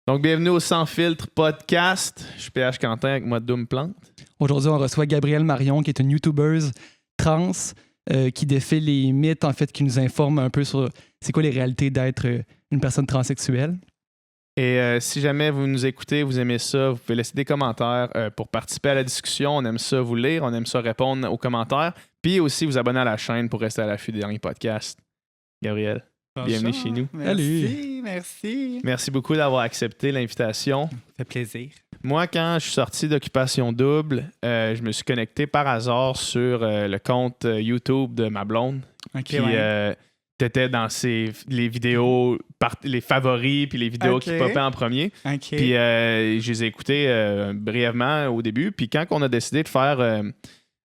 Donc, bienvenue au Sans Filtre podcast. Je suis PH Quentin avec moi, Doom Plante. Aujourd'hui, on reçoit Gabrielle Marion, qui est une YouTubeuse trans qui défait les mythes, en fait, qui nous informe un peu sur c'est quoi les réalités d'être une personne transsexuelle. Et si jamais vous nous écoutez, vous aimez ça, vous pouvez laisser des commentaires pour participer à la discussion. On aime ça vous lire, on aime ça répondre aux commentaires. Puis aussi vous abonner à la chaîne pour rester à l'affût des derniers podcasts. Gabrielle, bienvenue chez nous. Merci. Merci beaucoup d'avoir accepté l'invitation. Ça fait plaisir. Moi, quand je suis sorti d'Occupation Double, je me suis connecté par hasard sur le compte YouTube de ma blonde. OK, T'étais dans les vidéos, les favoris, puis les vidéos qui popaient en premier. OK. Puis je les ai écoutées brièvement au début. Puis quand on a décidé de faire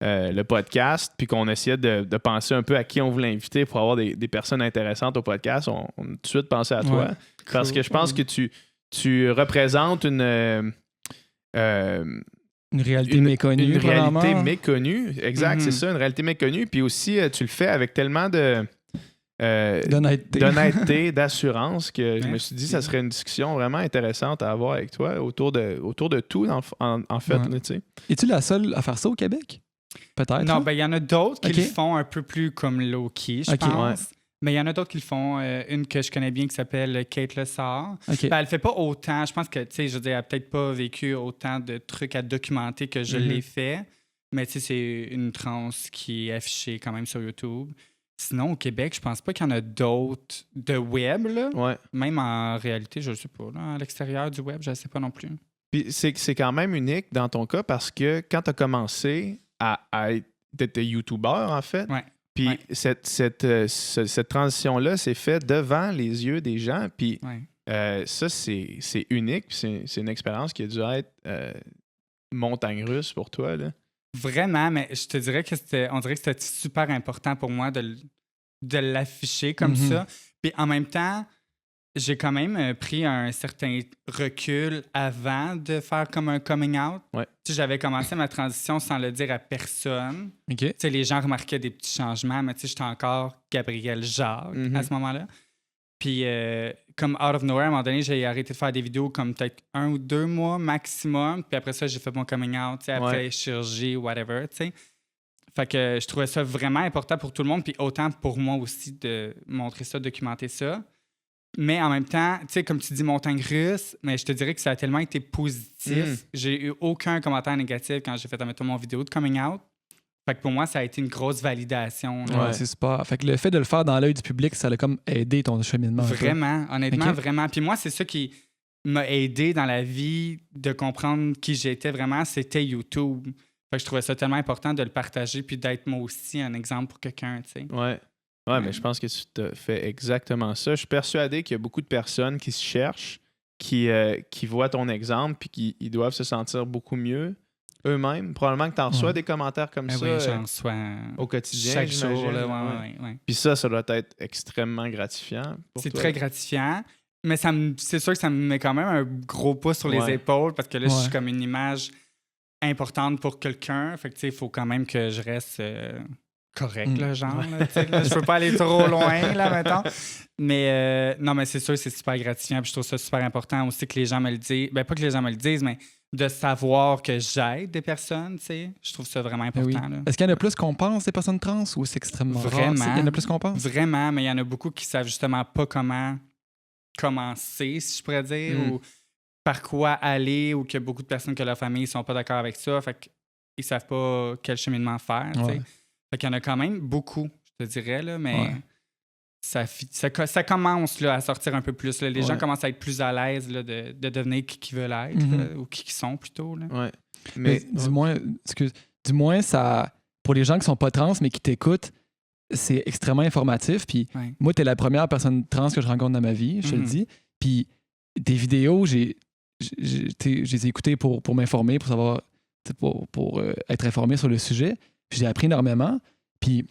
le podcast, puis qu'on essayait de penser un peu à qui on voulait inviter pour avoir des personnes intéressantes au podcast, on a tout de suite pensé à toi. Ouais, Parce que je pense que tu représentes une réalité méconnue. Une réalité probablement. méconnue. Exact, c'est ça, une réalité méconnue. Puis aussi, tu le fais avec tellement d'honnêteté, d'assurance que je me suis dit que ça serait une discussion vraiment intéressante à avoir avec toi autour de tout, en fait. Ouais. Là, tu sais. Es-tu la seule à faire ça au Québec? Peut-être. Non, hein? ben il y en a d'autres qui OK. le font un peu plus comme low-key, je OK. pense. Mais il y en a d'autres qui le font. Une que je connais bien qui s'appelle Kate Lessard. OK. Ben, elle fait pas autant. Je pense que, tu sais, je veux dire, elle a peut-être pas vécu autant de trucs à documenter que je l'ai fait. Mais tu sais, c'est une trans qui est affichée quand même sur YouTube. Sinon, au Québec, je pense pas qu'il y en a d'autres de web, là. Ouais. Même en réalité, je sais pas. Là, à l'extérieur du web, je sais pas non plus. Puis c'est quand même unique dans ton cas parce que quand tu as commencé à être YouTuber, en fait, Ouais. puis Ouais. cette transition-là s'est faite devant les yeux des gens. Puis Ouais. ça, c'est unique. Puis c'est une expérience qui a dû être montagne russe pour toi, là. Vraiment, mais je te dirais que on dirait que c'était super important pour moi de l'afficher comme ça. Puis en même temps, j'ai quand même pris un certain recul avant de faire comme un coming out. Ouais. Tu sais, j'avais commencé ma transition sans le dire à personne. OK. Tu sais, les gens remarquaient des petits changements, mais tu sais, j'étais encore Gabrielle Jacques à ce moment-là. Puis, comme out of nowhere, à un moment donné, j'ai arrêté de faire des vidéos comme peut-être 1 ou 2 mois maximum. Puis après ça, j'ai fait mon coming out, tu sais, après chirurgie, whatever, tu sais. Fait que je trouvais ça vraiment important pour tout le monde, puis autant pour moi aussi de montrer ça, documenter ça. Mais en même temps, tu sais, comme tu dis, montagne russe, mais je te dirais que ça a tellement été positif. J'ai eu aucun commentaire négatif quand j'ai fait, admettons, mon vidéo de coming out. Fait que pour moi, ça a été une grosse validation. là. Ouais, c'est super. Fait que le fait de le faire dans l'œil du public, ça a comme aidé ton cheminement. un peu. Vraiment, honnêtement, OK. vraiment. Puis moi, c'est ça qui m'a aidé dans la vie de comprendre qui j'étais vraiment, c'était YouTube. Fait que je trouvais ça tellement important de le partager puis d'être moi aussi un exemple pour quelqu'un, tu sais. Ouais, mais je pense que tu te fais exactement ça. Je suis persuadé qu'il y a beaucoup de personnes qui se cherchent, qui voient ton exemple puis qui ils doivent se sentir beaucoup mieux eux-mêmes. Probablement que tu en reçois des commentaires comme Ben ça oui, j'en sois au quotidien, chaque j'imagine. jour. Là, ouais. Puis ça doit être extrêmement gratifiant pour C'est toi. très gratifiant. Mais c'est sûr que ça me met quand même un gros pouce sur les épaules parce que là, je suis comme une image importante pour quelqu'un. Fait que, tu sais, il faut quand même que je reste correct, là, genre. Là, tu sais, là, je peux pas aller trop loin, là, mettons. Mais non, mais c'est sûr que c'est super gratifiant. Puis je trouve ça super important aussi que les gens me le disent. Ben, pas que les gens me le disent, mais de savoir que j'aide des personnes, tu sais. Je trouve ça vraiment Ben oui. important, là. Est-ce qu'il y en a plus qu'on pense des personnes trans ou c'est extrêmement rare? Vraiment. Il y en a plus qu'on pense? Vraiment, mais il y en a beaucoup qui savent justement pas comment commencer, si je pourrais dire, ou par quoi aller, ou qu'il y a beaucoup de personnes que leur famille sont pas d'accord avec ça, fait qu'ils savent pas quel cheminement faire, tu sais. Ouais. Fait qu'il y en a quand même beaucoup, je te dirais, là, mais ça commence là, à sortir un peu plus. Là. Les gens commencent à être plus à l'aise là, de devenir qui veulent être, là, ou qui sont plutôt. Là. Ouais. Mais du moins, ça, pour les gens qui sont pas trans mais qui t'écoutent, c'est extrêmement informatif. Puis moi, t'es la première personne trans que je rencontre dans ma vie, je te le dis. Puis tes vidéos, je les ai écoutées pour m'informer, pour savoir, pour être informé sur le sujet. Puis j'ai appris énormément. Puis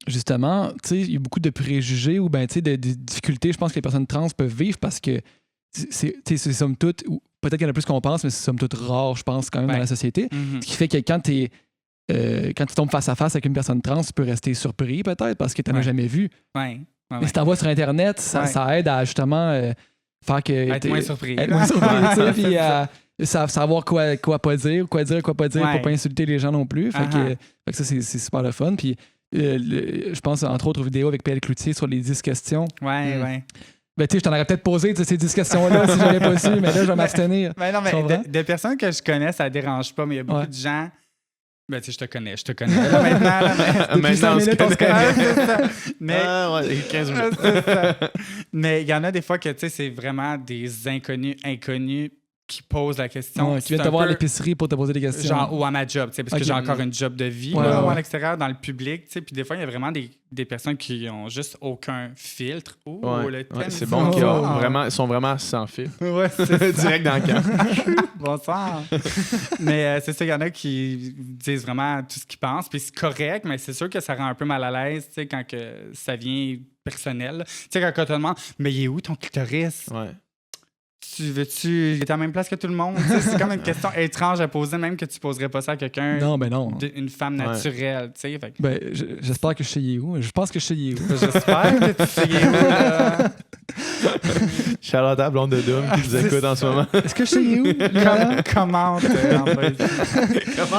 justement, tu sais, il y a beaucoup de préjugés ou ben, tu sais, de difficultés, je pense que les personnes trans peuvent vivre parce que c'est somme toute, ou peut-être qu'il y en a plus qu'on pense, mais c'est somme toute rare, je pense, quand même, dans la société. Ce qui fait que quand tu tombes face à face avec une personne trans, tu peux rester surpris peut-être parce que tu n'en as jamais vu. Mais si tu vois sur Internet, ça aide à justement faire que... Être moins surpris. Être moins surpris, tu sais, puis savoir quoi pas dire, quoi pas dire pour pas insulter les gens non plus. Fait que ça, c'est super le fun. Puis je pense, entre autres, aux vidéos avec PL Cloutier sur les 10 questions. Ouais. Ben, tu sais, je t'en aurais peut-être posé ces 10 questions-là si j'avais pas su, mais là, je vais m'abstenir. Mais non, mais des personnes que je connais, ça dérange pas, mais il y a beaucoup de gens. Ben, tu sais, je te connais. Là, maintenant, depuis 5 minutes, on se connaît. C'est ça. Mais, 15 minutes. C'est ça. Mais il y en a des fois que, tu sais, c'est vraiment des inconnus qui posent la question. Qui viennent te voir à l'épicerie pour te poser des questions. Genre, ou à ma job, tu sais, parce que j'ai encore une job de vie à l'extérieur, dans le public, tu sais. Puis des fois, il y a vraiment des personnes qui ont juste aucun filtre. C'est bon qu'ils sont vraiment sans filtre. Ouais, c'est direct dans le camp. Bonsoir. Mais c'est ça, il y en a qui disent vraiment tout ce qu'ils pensent. Puis c'est correct, mais c'est sûr que ça rend un peu mal à l'aise, tu sais, quand que ça vient personnel. Tu sais, quand on te demande, mais il est où ton clitoris? Ouais. Tu veux-tu être à la même place que tout le monde? C'est comme une question étrange à poser, même que tu poserais pas ça à quelqu'un. Non, ben non. Une femme naturelle, tu sais. Fait... Ben, j'espère que je sais où. Je pense que je sais où. J'espère que tu sais où. Charlotte, la blonde de Doom qui nous écoute en ce moment. Est-ce que je sais où? Commente.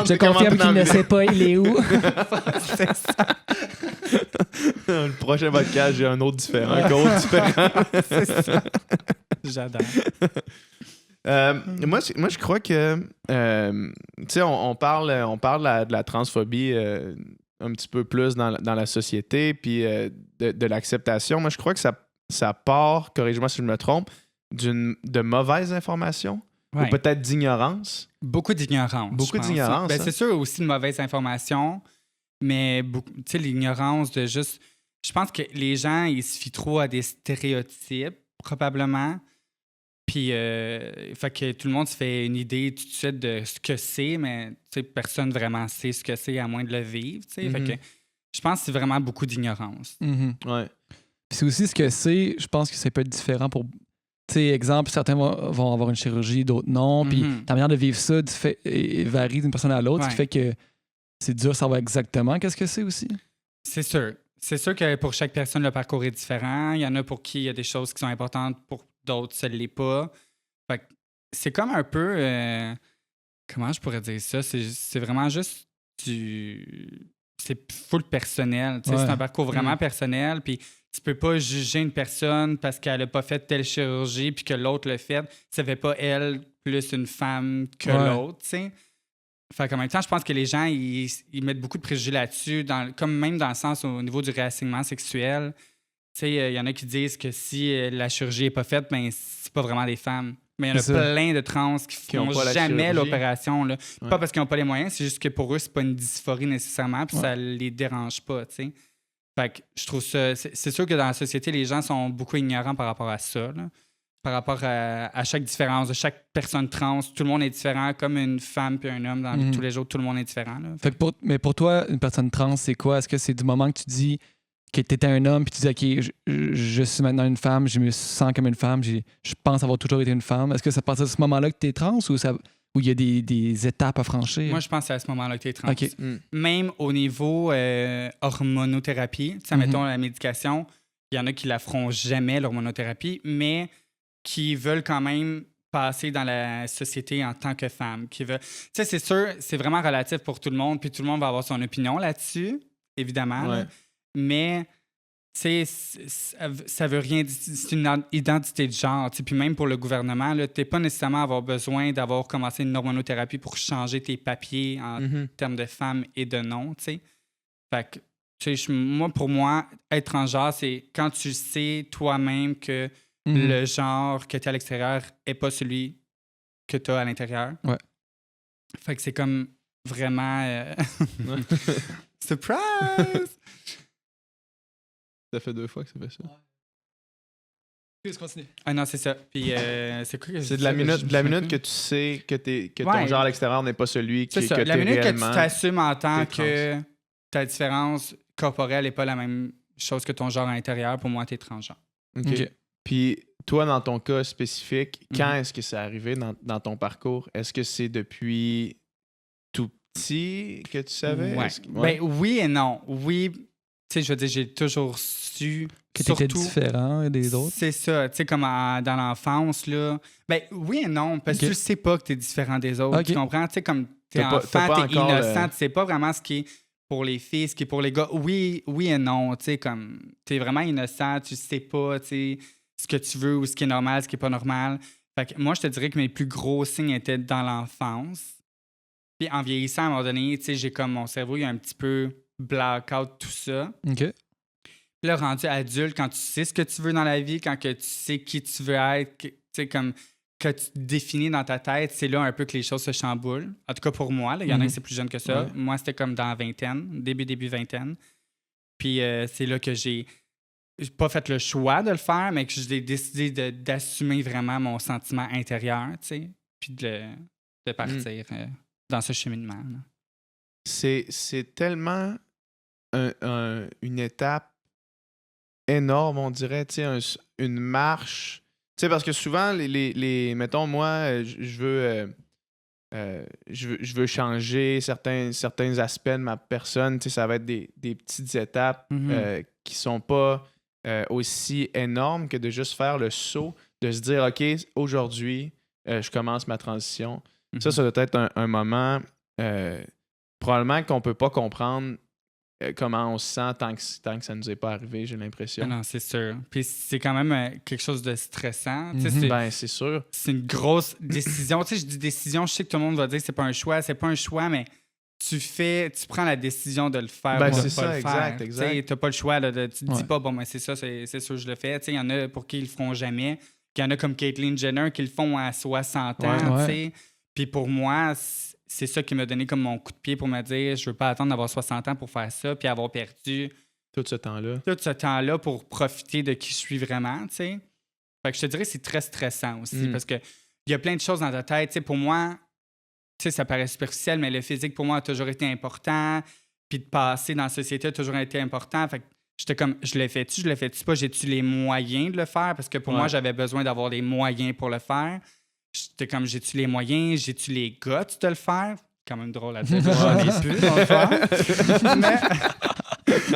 Je confirme qu'il ne sait pas il est où. C'est ça. Le prochain podcast, j'ai un autre différent. Un autre différent. C'est ça. J'adore. Moi, je crois que, tu sais, on parle de la transphobie un petit peu plus dans la société, puis de l'acceptation. Moi, je crois que ça part, corrige-moi si je me trompe, de mauvaises informations ou peut-être d'ignorance. Beaucoup d'ignorance. Beaucoup d'ignorance. Ben, c'est sûr aussi de mauvaises informations, mais tu sais, l'ignorance de juste... Je pense que les gens, ils se fient trop à des stéréotypes, probablement. Puis, fait que tout le monde se fait une idée tout de suite de ce que c'est, mais personne vraiment sait ce que c'est à moins de le vivre. Fait que je pense que c'est vraiment beaucoup d'ignorance. Ouais. Puis c'est aussi ce que c'est, je pense que ça peut être différent pour... Tu sais, exemple, certains vont avoir une chirurgie, d'autres non. Puis ta manière de vivre ça varie d'une personne à l'autre, ce qui fait que c'est dur de savoir exactement qu'est-ce que c'est aussi. C'est sûr. C'est sûr que pour chaque personne, le parcours est différent. Il y en a pour qui il y a des choses qui sont importantes, pour d'autres, ça ne l'est pas. Fait que c'est comme un peu... comment je pourrais dire ça? C'est vraiment juste c'est full personnel. C'est un parcours vraiment personnel. Puis tu peux pas juger une personne parce qu'elle n'a pas fait telle chirurgie puis que l'autre l'a fait. Ça fait pas elle plus une femme que l'autre, tu sais. Fait qu'en même temps, je pense que les gens, ils mettent beaucoup de préjugés là-dessus, comme même dans le sens au niveau du réassignement sexuel. Tu sais, il y en a qui disent que si la chirurgie n'est pas faite, ben c'est pas vraiment des femmes. Mais il y en a plein de trans qui font jamais l'opération. Là. Pas parce qu'ils n'ont pas les moyens, c'est juste que pour eux, c'est pas une dysphorie nécessairement, puis ça les dérange pas, tu sais. Fait que je trouve ça... C'est sûr que dans la société, les gens sont beaucoup ignorants par rapport à ça, là. Par rapport à chaque différence de chaque personne trans. Tout le monde est différent, comme une femme puis un homme dans la vie de tous les jours, tout le monde est différent. Là. Mais pour toi, une personne trans, c'est quoi? Est-ce que c'est du moment que tu dis que tu étais un homme puis tu dis « OK, je suis maintenant une femme, je me sens comme une femme, je pense avoir toujours été une femme ». Est-ce que c'est à partir de ce moment-là que tu es trans ou il y a des étapes à franchir? Moi, je pense que c'est à ce moment-là que tu es trans. Okay. Même au niveau hormonothérapie, mettons la médication, il y en a qui la feront jamais, l'hormonothérapie, mais qui veulent quand même passer dans la société en tant que femme. Tu sais, c'est sûr, c'est vraiment relatif pour tout le monde, puis tout le monde va avoir son opinion là-dessus, évidemment. Là. Mais, tu sais, ça veut rien dire. C'est une identité de genre. Puis même pour le gouvernement, tu n'es pas nécessairement avoir besoin d'avoir commencé une hormonothérapie pour changer tes papiers en termes de femme et de non, tu sais. Fait que, tu sais, moi, pour moi, être transgenre, c'est quand tu sais toi-même que le genre que tu as à l'extérieur n'est pas celui que tu as à l'intérieur. Ouais. Fait que c'est comme vraiment... Surprise! Ça fait 2 fois que ça fait ça. Continue. Ah non, c'est ça. Puis c'est quoi que c'est de la minute que tu sais que ton genre à l'extérieur n'est pas celui que tu es réellement. La minute que tu t'assumes en tant que ta différence corporelle n'est pas la même chose que ton genre à l'intérieur, pour moi, tu es transgenre. OK. Puis toi, dans ton cas spécifique, quand est-ce que c'est arrivé dans ton parcours? Est-ce que c'est depuis tout petit que tu savais? Ben, oui et non. Oui, tu sais, je veux dire, j'ai toujours su... Que t'étais différent des autres? C'est ça, tu sais, comme dans l'enfance, là. Ben oui et non, parce que tu sais pas que t'es différent des autres, tu comprends? Tu sais, comme t'es enfant, t'es innocent, tu sais pas vraiment ce qui est pour les filles, ce qui est pour les gars. Oui et non, tu sais, comme t'es vraiment innocent, tu sais pas, tu sais, ce que tu veux ou ce qui est normal, ce qui est pas normal. Fait que moi, je te dirais que mes plus gros signes étaient dans l'enfance. Puis en vieillissant, à un moment donné, tu sais, j'ai comme mon cerveau, il a un petit peu blackout tout ça. OK. Puis là, rendu adulte, quand tu sais ce que tu veux dans la vie, quand que tu sais qui tu veux être, tu sais, comme que tu te définis dans ta tête, c'est là un peu que les choses se chamboulent. En tout cas, pour moi, il y en a qui c'est plus jeune que ça. Ouais. Moi, c'était comme dans la vingtaine, début vingtaine. Puis c'est là que j'ai pas fait le choix de le faire, mais que j'ai décidé d'assumer vraiment mon sentiment intérieur, tu sais, puis de partir dans ce cheminement. Là. C'est tellement une étape énorme, on dirait, tu sais, une marche. Tu sais, parce que souvent, mettons, moi, je veux changer certains aspects de ma personne. Tu sais, ça va être des petites étapes qui sont pas aussi énormes que de juste faire le saut, de se dire, OK, aujourd'hui, je commence ma transition. Ça doit être un moment probablement qu'on peut pas comprendre comment on se sent tant que ça nous est pas arrivé, j'ai l'impression. Non, c'est sûr. Puis c'est quand même quelque chose de stressant. C'est sûr. C'est une grosse décision. Tu sais, je dis décision, je sais que tout le monde va dire que c'est pas un choix, mais tu prends la décision de le faire ou de c'est pas ça, le faire. exact. Tu n'as pas le choix, tu te dis pas, bon, mais c'est ça, c'est sûr que je le fais. Il y en a pour qui ils le feront jamais. Il y en a comme Caitlyn Jenner qui le font à 60 ans. Puis pour moi, c'est ça qui m'a donné comme mon coup de pied pour me dire je veux pas attendre d'avoir 60 ans pour faire ça puis avoir perdu tout ce temps-là pour profiter de qui je suis vraiment, tu sais. Fait que je te dirais que c'est très stressant aussi parce que il y a plein de choses dans ta tête, tu sais, pour moi, tu sais, ça paraît superficiel, mais le physique pour moi a toujours été important, puis de passer dans la société a toujours été important. Fait que j'étais comme je le fais-tu pas, j'ai-tu les moyens de le faire parce que pour moi j'avais besoin d'avoir les moyens pour le faire. J'étais comme, j'ai-tu les moyens, j'ai-tu les guts de le faire? Quand même drôle à dire, j'en ai plus, dans le fond.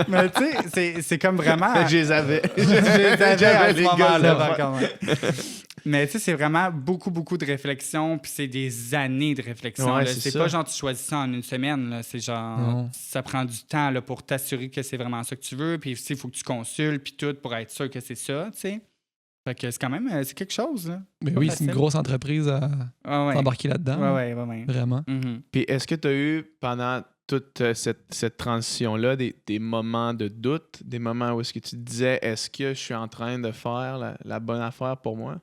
Mais tu sais, c'est comme vraiment... Je les avais. J'avais les gars quand même. Mais tu sais, c'est vraiment beaucoup, beaucoup de réflexion, puis c'est des années de réflexion. Ouais, c'est pas genre tu choisis ça en une semaine, là. C'est genre, ça prend du temps là, pour t'assurer que c'est vraiment ça que tu veux, puis il faut que tu consultes, puis tout, pour être sûr que c'est ça, tu sais. Fait que c'est quand même c'est quelque chose. Là. Mais oui, c'est une grosse entreprise à s'embarquer là-dedans. Ouais. Vraiment. Puis est-ce que tu as eu pendant toute cette transition-là des moments de doute, des moments où est-ce que tu te disais est-ce que je suis en train de faire la bonne affaire pour moi?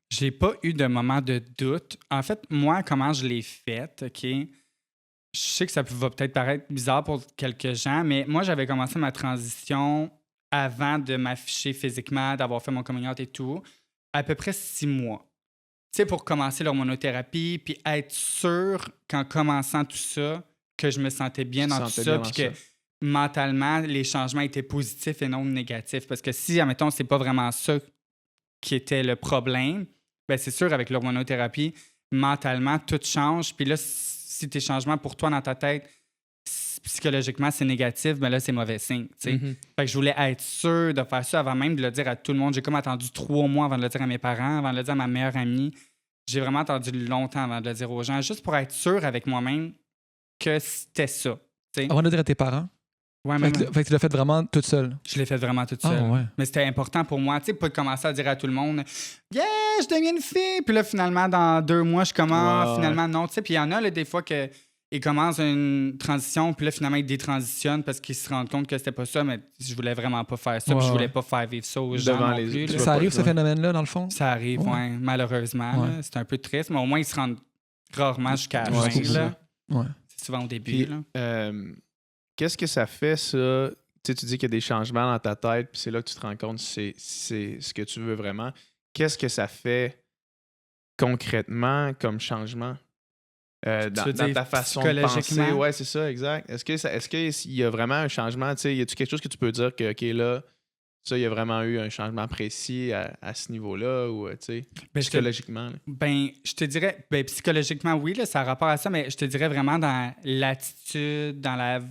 J'ai pas eu de moment de doute. En fait, moi, comment je l'ai fait, OK? Je sais que ça va peut-être paraître bizarre pour quelques gens, mais moi, j'avais commencé ma transition avant de m'afficher physiquement, d'avoir fait mon coming out et tout, à peu près 6 mois. Tu sais, pour commencer l'hormonothérapie, puis être sûr qu'en commençant tout ça, que je me sentais bien dans tout ça, puis que mentalement, les changements étaient positifs et non négatifs. Parce que si, admettons, c'est pas vraiment ça qui était le problème, bien, c'est sûr, avec l'hormonothérapie, mentalement, tout change. Puis là, si tes changements pour toi dans ta tête, psychologiquement, c'est négatif, mais là, c'est mauvais signe. Fait que je voulais être sûr de faire ça avant même de le dire à tout le monde. J'ai comme attendu 3 mois avant de le dire à mes parents, avant de le dire à ma meilleure amie. J'ai vraiment attendu longtemps avant de le dire aux gens, juste pour être sûr avec moi-même que c'était ça. T'sais. Avant de le dire à tes parents? Ouais, fait que tu l'as fait vraiment toute seule? Je l'ai fait vraiment toute seule. Ouais. Mais c'était important pour moi, tu sais, pas de commencer à dire à tout le monde « Yeah, je deviens une fille! » Puis là, finalement, dans 2 mois, je commence. Finalement, non. Tu sais, puis il y en a, là, des fois, qu'ils commencent une transition, puis là, finalement, ils détransitionnent parce qu'ils se rendent compte que c'était pas ça, mais je voulais vraiment pas faire ça, puis je voulais pas faire vivre ça aux gens non plus. Ça arrive, ce phénomène-là, dans le fond? Ça arrive, malheureusement. Là, c'est un peu triste, mais au moins, ils se rendent rarement jusqu'à la fin, là. C'est souvent au début, puis, là. Qu'est-ce que ça fait, ça? Tu dis qu'il y a des changements dans ta tête, puis c'est là que tu te rends compte si c'est ce que tu veux vraiment. Qu'est-ce que ça fait concrètement comme changement dans ta façon de penser? Oui, c'est ça, exact. Est-ce qu'il y a vraiment un changement? Y a-t-il quelque chose que tu peux dire que, OK, là, ça, il y a vraiment eu un changement précis à ce niveau-là ou, psychologiquement? Je te dirais, psychologiquement, oui, là, ça a rapport à ça, mais je te dirais vraiment dans l'attitude, dans la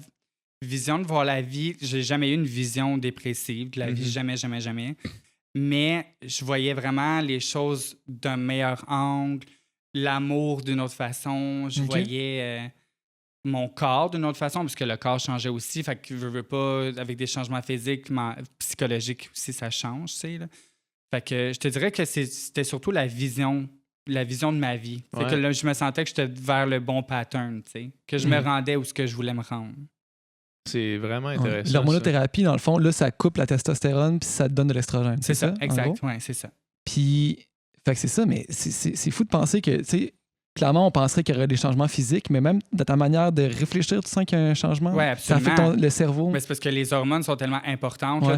vision de voir la vie. J'ai jamais eu une vision dépressive de la vie, jamais, jamais, jamais. Mais je voyais vraiment les choses d'un meilleur angle, l'amour d'une autre façon. Je voyais mon corps d'une autre façon, parce que le corps changeait aussi. Fait que je veux pas, avec des changements physiques, psychologiques aussi, ça change, tu sais. Là. Fait que je te dirais que c'était surtout la vision de ma vie. Fait que là, je me sentais que j'étais vers le bon pattern, tu sais. Que je me rendais où ce que je voulais me rendre. C'est vraiment intéressant. L'hormonothérapie, dans le fond, là, ça coupe la testostérone puis ça te donne de l'estrogène. C'est ça, exact. Oui, c'est ça. Puis, fait que c'est ça, mais c'est fou de penser que, tu sais, clairement, on penserait qu'il y aurait des changements physiques, mais même dans ta manière de réfléchir, tu sens qu'il y a un changement. Oui, absolument. Ça affecte le cerveau. Mais c'est parce que les hormones sont tellement importantes là,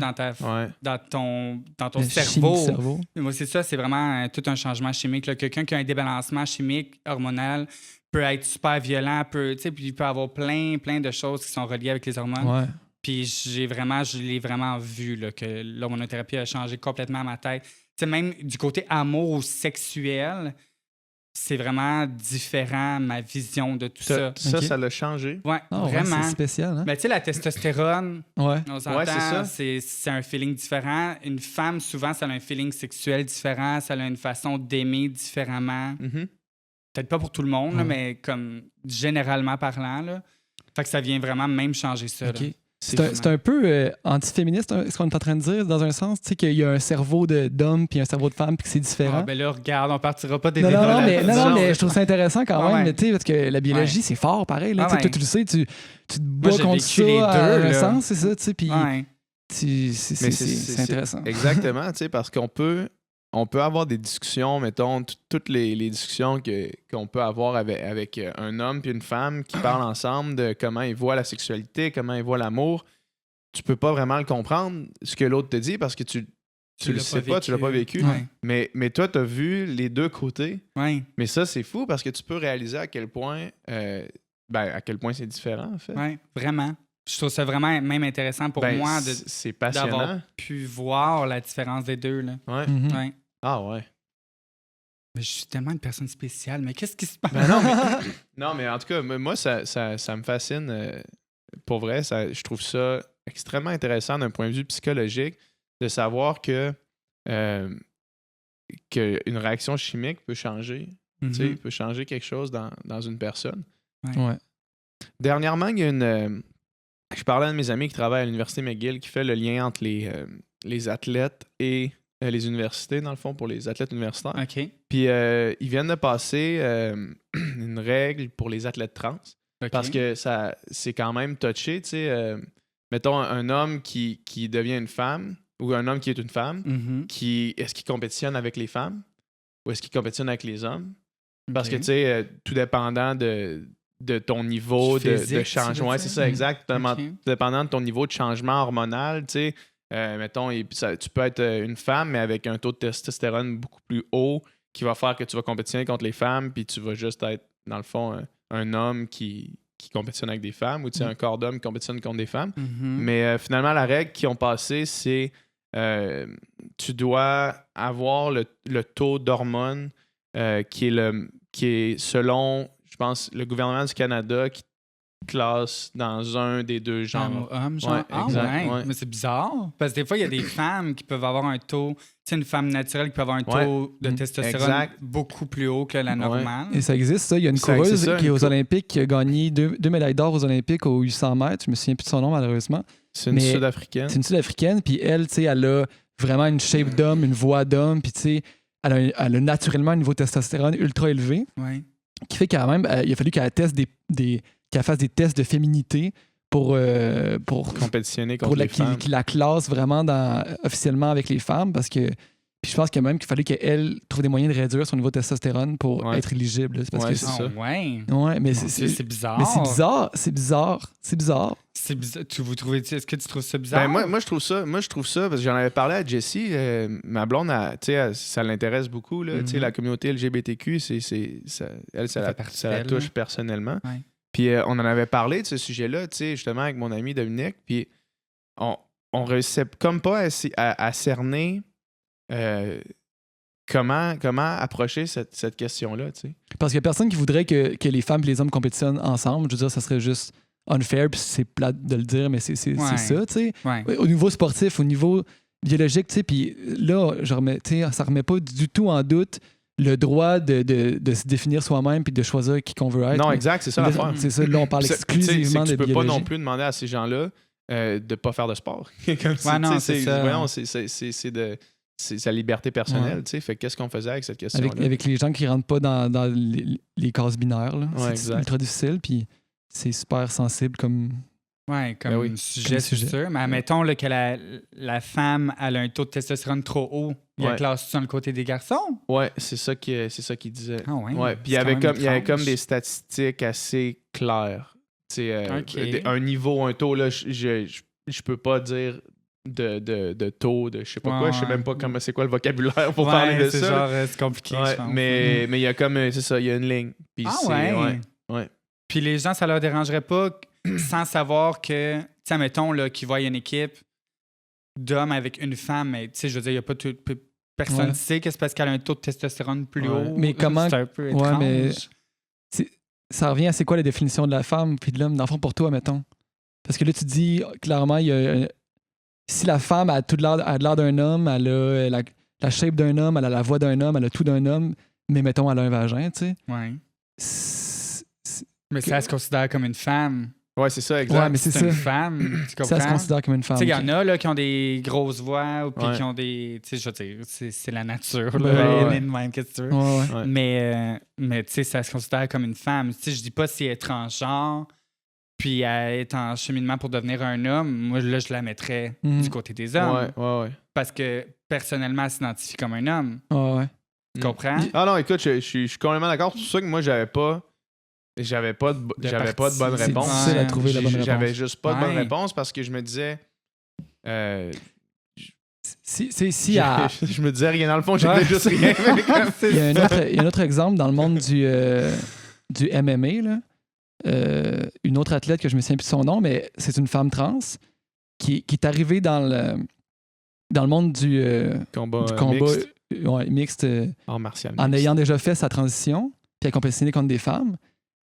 dans ton cerveau. Moi, c'est ça, c'est vraiment tout un changement chimique. Là. Quelqu'un qui a un débalancement chimique, hormonal, peut être super violent, puis il peut avoir plein de choses qui sont reliées avec les hormones. Ouais. Puis je l'ai vraiment vu, là, que l'hormonothérapie a changé complètement ma tête. T'sais, même du côté amour ou sexuel, c'est vraiment différent, ma vision de tout ça. Ça l'a changé? Oui, vraiment. Ouais, c'est spécial. Hein? Ben, tu sais, la testostérone, on s'entend, c'est un feeling différent. Une femme, souvent, ça a un feeling sexuel différent, ça a une façon d'aimer différemment. Peut-être pas pour tout le monde, là, mais comme généralement parlant. Là. Fait que ça vient vraiment même changer ça. Okay. C'est un peu antiféministe, ce qu'on est en train de dire, dans un sens, tu sais, qu'il y a un cerveau d'homme puis un cerveau de femme puis que c'est différent. Ah, ben là, regarde, on partira pas des débats. Non, mais je trouve ça intéressant quand même, tu sais, parce que la biologie, c'est fort, pareil. Là, toi, tu le sais, tu te bats contre ça les deux, à un sens, c'est ça, tu sais, puis c'est intéressant. Exactement, tu sais, parce qu'on peut avoir des discussions, mettons, toutes les discussions qu'on peut avoir avec un homme puis une femme qui parlent ensemble de comment ils voient la sexualité, comment ils voient l'amour. Tu peux pas vraiment le comprendre, ce que l'autre te dit, parce que tu le sais pas, tu l'as pas vécu. Ouais. Mais toi, tu as vu les deux côtés. Ouais. Mais ça, c'est fou parce que tu peux réaliser à quel point c'est différent, en fait. Oui, vraiment. Je trouve ça vraiment même intéressant pour moi c'est passionnant. D'avoir pu voir la différence des deux. Là. Ouais. Ouais. Ah ouais. Mais je suis tellement une personne spéciale, mais qu'est-ce qui se passe? Non, mais en tout cas, moi, ça me fascine. Pour vrai, je trouve ça extrêmement intéressant d'un point de vue psychologique de savoir que une réaction chimique peut changer. Peut changer quelque chose dans une personne. Ouais. Dernièrement, il y a je parlais à un de mes amis qui travaille à l'Université McGill qui fait le lien entre les athlètes et les universités, dans le fond, pour les athlètes universitaires. OK. Puis, ils viennent de passer une règle pour les athlètes trans. Okay. Parce que c'est quand même touché, tu sais. Mettons, un homme qui devient une femme ou un homme qui est une femme, est-ce qu'il compétitionne avec les femmes ou est-ce qu'il compétitionne avec les hommes? Parce que, tu sais, tout dépendant de ton niveau de changement. Ouais, c'est ça, exact. Tout dépendant de ton niveau de changement hormonal, tu sais. Mettons, tu peux être une femme, mais avec un taux de testostérone beaucoup plus haut qui va faire que tu vas compétitionner contre les femmes, puis tu vas juste être, dans le fond, un homme qui compétitionne avec des femmes ou tu sais, un corps d'homme qui compétitionne contre des femmes. Mais finalement, la règle qu'ils ont passée, c'est tu dois avoir le taux d'hormones qui est selon, je pense, le gouvernement du Canada qui classe dans un des deux genres. Homme, genre? Ouais, exact, ouais. Mais c'est bizarre. Parce que des fois, il y a des femmes qui peuvent avoir un taux... Tu sais, une femme naturelle qui peut avoir un taux de testostérone beaucoup plus haut que la normale. Et ça existe, ça. Il y a une coureuse qui est aux Olympiques, qui a gagné deux médailles d'or aux Olympiques aux 800 mètres. Je me souviens plus de son nom, malheureusement. C'est une Sud-Africaine. C'est une Sud-Africaine. Puis elle, tu sais, elle a vraiment une shape d'homme, une voix d'homme. Puis tu sais, elle a naturellement un niveau de testostérone ultra élevé. Ouais. Qui fait quand même, il a fallu qu'elle teste qu'elle fasse des tests de féminité pour compétitionner contre les femmes. Qui la classe vraiment officiellement avec les femmes, parce que puis je pense qu'il fallait qu'elle trouve des moyens de réduire son niveau de testostérone pour être éligible. C'est parce que c'est ça. Ouais, mais c'est bizarre. Mais c'est bizarre. Est-ce que tu trouves ça bizarre? Ben moi je trouve ça parce que j'en avais parlé à Jessie, ma blonde, ça l'intéresse beaucoup là, la communauté LGBTQ, ça la touche personnellement. Ouais. Puis on en avait parlé de ce sujet-là, justement avec mon ami Dominique, puis on réussissait comme pas à cerner comment approcher cette question-là, tu sais. Parce qu'il n'y a personne qui voudrait que les femmes et les hommes compétitionnent ensemble. Je veux dire, ça serait juste unfair, puis c'est plate de le dire, mais c'est ça, tu sais. Ouais. Au niveau sportif, au niveau biologique, tu sais, puis là, ça remet pas du tout en doute le droit de se définir soi-même puis de choisir qui qu'on veut être. Non, exact, c'est ça l'affaire. C'est ça, là, on parle exclusivement de biologie. Tu peux pas non plus demander à ces gens-là de pas faire de sport. Non, c'est ça. Voyons, c'est sa liberté personnelle, tu sais. Fait qu'est-ce qu'on faisait avec cette question-là? Avec les gens qui rentrent pas dans les cases binaires, là. C'est ultra difficile, puis c'est super sensible comme... Oui, comme sujet, c'est sûr. Mais admettons là, que la femme elle a un taux de testostérone trop haut, il y a classe dans le côté des garçons. Oui, c'est ça qu'il disait. Ah ouais. Ouais. Puis il y avait comme des statistiques assez claires. Un niveau, un taux, là, je peux pas dire de taux, de je sais pas quoi. Je sais même pas c'est quoi le vocabulaire pour parler de ça. Genre, c'est compliqué, je pense. Mais il y a comme, c'est ça, il y a une ligne. Puis ouais. Puis les gens, ça leur dérangerait pas sans savoir que, tu sais, mettons, là, qu'ils voient une équipe d'hommes avec une femme, mais, tu sais, je veux dire, il n'y a pas personne ne sait que c'est parce qu'elle a un taux de testostérone plus haut. Mais comment... C'est un peu étrange. Mais ça revient à c'est quoi la définition de la femme puis de l'homme, dans le fond, pour toi, mettons. Parce que là, tu dis, clairement, si la femme a l'air d'un homme, elle a la shape d'un homme, elle a la voix d'un homme, elle a tout d'un homme, mais mettons, elle a un vagin, tu sais. Ouais. Mais ça se considère comme une femme. Ouais, c'est ça, exact. Ouais, mais c'est une femme, tu comprends? Ça se considère comme une femme. Tu sais, il y en a là, qui ont des grosses voix ou puis qui ont des... Tu sais, je veux dire, c'est la nature, là. Même, qu'est-ce que tu veux. Ouais. Mais tu sais, ça se considère comme une femme. Tu sais, je dis pas si elle est transgenre puis elle est en cheminement pour devenir un homme. Moi, là, je la mettrais du côté des hommes. Ouais. Parce que, personnellement, elle s'identifie comme un homme. Ouais. Tu comprends? Ah non, écoute, je suis complètement d'accord. C'est pour ça que moi, j'avais pas de bonne réponse. C'est difficile à trouver la bonne réponse. J'avais juste pas de bonne réponse parce que je me disais... Je me disais rien dans le fond, j'étais juste rien. Il y a un autre exemple dans le monde du MMA, là. Une autre athlète que je me souviens plus de son nom, mais c'est une femme trans qui est arrivée dans le monde du combat mixte martial en ayant déjà fait sa transition, puis elle compétitionné contre des femmes.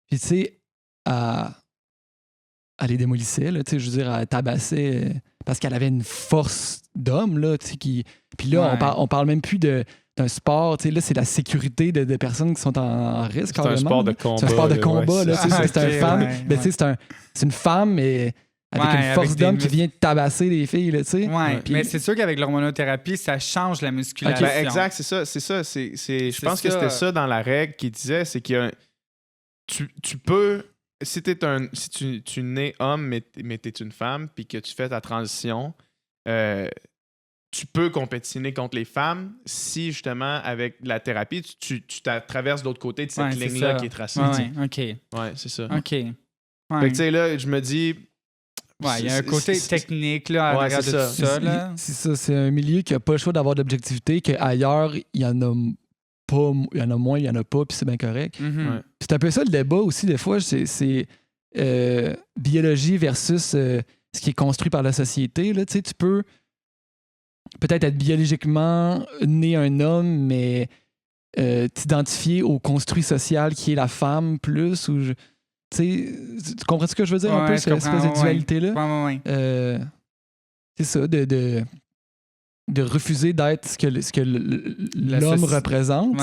Puis tu sais, elle les démolissait, là, tu sais, je veux dire, elle tabassait parce qu'elle avait une force d'homme, là, tu sais, puis là, on parle même plus d'un sport, tu sais, là, c'est la sécurité de personnes qui sont en risque. C'est un sport de combat. C'est un sport de combat, là, c'est une femme, mais tu sais, c'est une femme, mais avec une force d'homme qui vient tabasser les filles, là, tu sais. Puis, mais c'est sûr qu'avec l'hormonothérapie, ça change la musculation. Okay, exact, c'est ça. Je pense que c'était ça dans la règle qu'il disait, c'est qu'il y a tu peux... Si tu nais homme, mais t'es une femme, puis que tu fais ta transition, tu peux compétitionner contre les femmes si, justement, avec la thérapie, tu traverses de l'autre côté de cette ligne-là qui est tracée. OK. Ouais, c'est ça. OK. Fait que, tu sais, là, je me dis... Ouais, il y a un côté technique, là, à c'est de tout ça, là. C'est ça, c'est un milieu qui n'a pas le choix d'avoir de l'objectivité, qu'ailleurs, il y en a pas, il y en a moins, il y en a pas, puis c'est bien correct. C'est un peu ça le débat aussi, des fois, c'est biologie versus ce qui est construit par la société. Là. Tu sais, tu peux peut-être être biologiquement né un homme, mais t'identifier au construit social qui est la femme plus, ou tu comprends ce que je veux dire un peu, cette espèce de dualité-là? C'est ça, de refuser d'être ce que l'homme représente.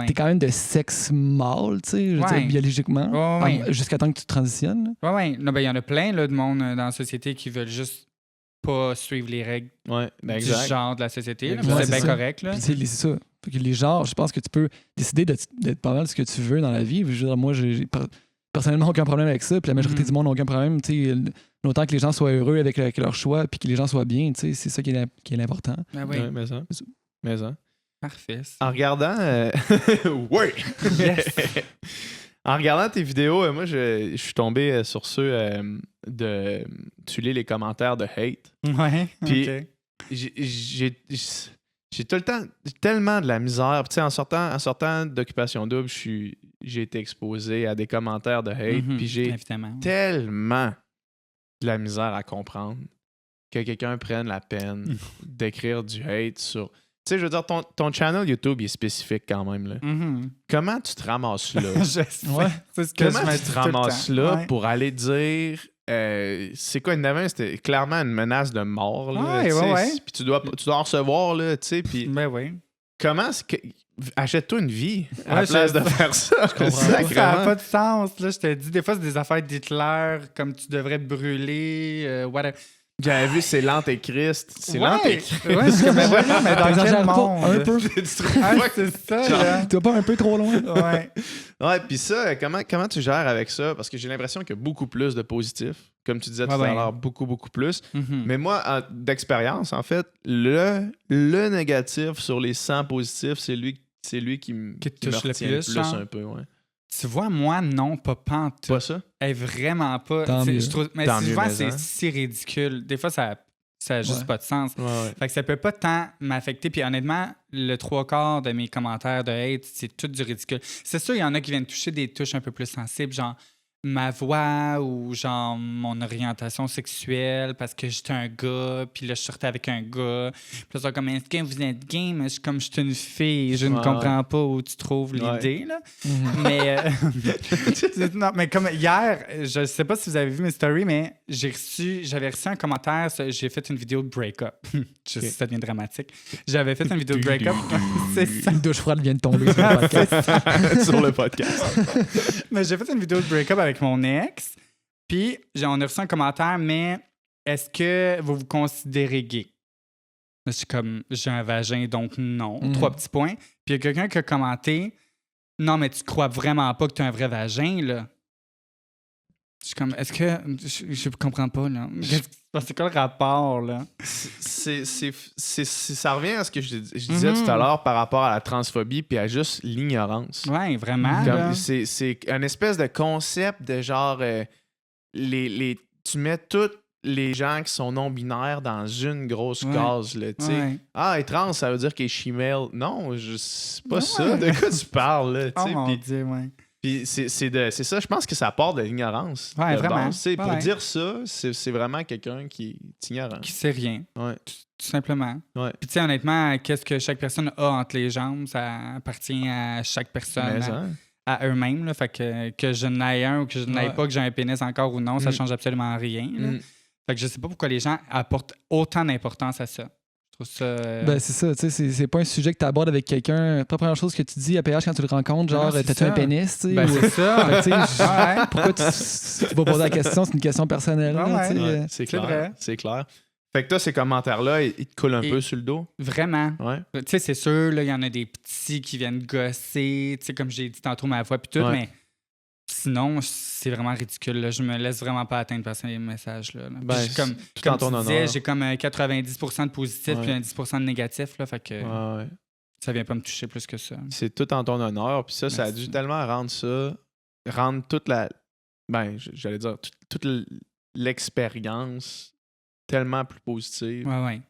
T'es quand même de sexe mâle, tu sais, je veux dire, biologiquement, jusqu'à temps que tu transitionnes. Non, ben, il y en a plein là, de monde dans la société qui veulent juste pas suivre les règles du genre de la société. C'est bien correct. Là. C'est ça. Les genres, je pense que tu peux décider d'être pas mal ce que tu veux dans la vie. Je veux dire, moi, j'ai personnellement aucun problème avec ça, puis la majorité du monde n'a aucun problème. Autant que les gens soient heureux avec leur choix, puis que les gens soient bien, c'est ça qui est l'important. Ah oui. Mais ça. Parfait. En regardant... Oui! Yes! En regardant tes vidéos, moi, je suis tombé sur ceux tu lis les commentaires de hate. Ouais, puis j'ai tout le temps tellement de la misère. Puis, en sortant d'Occupation Double, j'ai été exposé à des commentaires de hate. Puis j'ai tellement de la misère à comprendre que quelqu'un prenne la peine d'écrire du hate sur... Tu sais, je veux dire, ton channel YouTube il est spécifique quand même. Là. Comment tu te ramasses là? C'est ce que Comment tu te ramasses là pour aller dire c'est quoi, une avait, c'était clairement une menace de mort. Là, Ouais. Puis tu dois en recevoir, là, tu sais. Puis Ben oui. comment achète-toi une vie à la place de faire ça? Ça n'a pas de sens. Là, je te dis, des fois, c'est des affaires d'Hitler, comme tu devrais brûler, whatever. J'avais vu, c'est l'Antéchrist. C'est Ouais. l'Antéchrist. Ouais, je comme, mais dans quel T'exagères monde? pas un peu. C'est ça, là. Tu vas pas un peu trop loin? Ouais. Ouais, puis ça, comment tu gères avec ça? Parce que j'ai l'impression qu'il y a beaucoup plus de positifs. Comme tu disais tout à l'heure, beaucoup plus. Mm-hmm. Mais moi, d'expérience, en fait, le négatif sur les 100 positifs, c'est lui qui me touche le retient plus, genre? un peu, ouais. Tu vois, moi, non, pas pantoute. Pas ça? Vraiment pas. Tant mieux. Je trouve, mais Tant mieux, souvent, mais c'est hein. si ridicule. Des fois, ça a juste Ouais. pas de sens. Ouais. Fait que ça peut pas tant m'affecter. Puis honnêtement, le 3/4 de mes commentaires de hate, c'est tout du ridicule. C'est sûr, il y en a qui viennent toucher des touches un peu plus sensibles, genre ma voix ou genre mon orientation sexuelle parce que j'étais un gars, puis là, je sortais avec un gars. Puis là, c'est comme, est-ce que vous êtes gay? Mais je suis une fille, je ne comprends pas où tu trouves l'idée, là. Mais, non, mais comme hier, je sais pas si vous avez vu mes stories, mais j'avais reçu un commentaire, j'ai fait une vidéo de break-up. Je sais, ça devient dramatique. J'avais fait une vidéo de break-up. C'est ça. Une douche froide vient de tomber sur le podcast. Sur le podcast. Mais j'ai fait une vidéo de break-up avec mon ex, puis on a reçu un commentaire, mais est-ce que vous vous considérez gay? Je suis comme, j'ai un vagin, donc non. 3 petits points. Puis il y a quelqu'un qui a commenté, non, mais tu crois vraiment pas que tu as un vrai vagin, là? Je suis comme, est-ce que. Je comprends pas, là. C'est quoi le rapport, là? Ça revient à ce que je disais tout à l'heure par rapport à la transphobie puis à juste l'ignorance. Ouais, vraiment. Là. C'est un espèce de concept de genre tu mets tous les gens qui sont non-binaires dans une grosse case. Là, Ouais. Ah, être trans, ça veut dire qu'il est she-male. Non, c'est pas ça. De quoi tu parles? Là, Oh mon Dieu, ouais. Puis c'est ça, je pense que ça part de l'ignorance. Ouais, de vraiment. base. Pour dire ça, c'est vraiment quelqu'un qui est ignorant. Qui sait rien. Ouais. Tout simplement. Ouais. Puis, tu sais, honnêtement, qu'est-ce que chaque personne a entre les jambes, ça appartient à chaque personne, à eux-mêmes. Là. Fait que je n'aille un ou que je n'aille pas, que j'ai un pénis encore ou non, ça change absolument rien. Là. Fait que je sais pas pourquoi les gens apportent autant d'importance à ça. Je trouve ça... Ben, c'est ça, tu sais, c'est pas un sujet que tu abordes avec quelqu'un. Pas la première chose que tu dis à PH quand tu le rencontres, genre, t'as-tu un pénis, tu sais? Ben, c'est ça. Fait que, pourquoi tu vas poser la question? C'est une question personnelle. Là, Ouais, c'est clair. vrai. C'est clair. Fait que toi, ces commentaires-là, ils te coulent un peu sur le dos? Vraiment. Ouais. Tu sais, c'est sûr, il y en a des petits qui viennent gosser, tu sais, comme j'ai dit tantôt, ma voix, puis tout, mais sinon, c'est vraiment ridicule. Là. Je me laisse vraiment pas atteindre par ces messages-là. Là. Ben, comme tout en ton tu disais, honneur. j'ai comme 90% de positif puis un 10% de négatif. Là, fait que ça vient pas me toucher plus que ça. C'est tout en ton honneur. Puis ça a dû tellement rendre toute la... Ben, j'allais dire, toute l'expérience tellement plus positive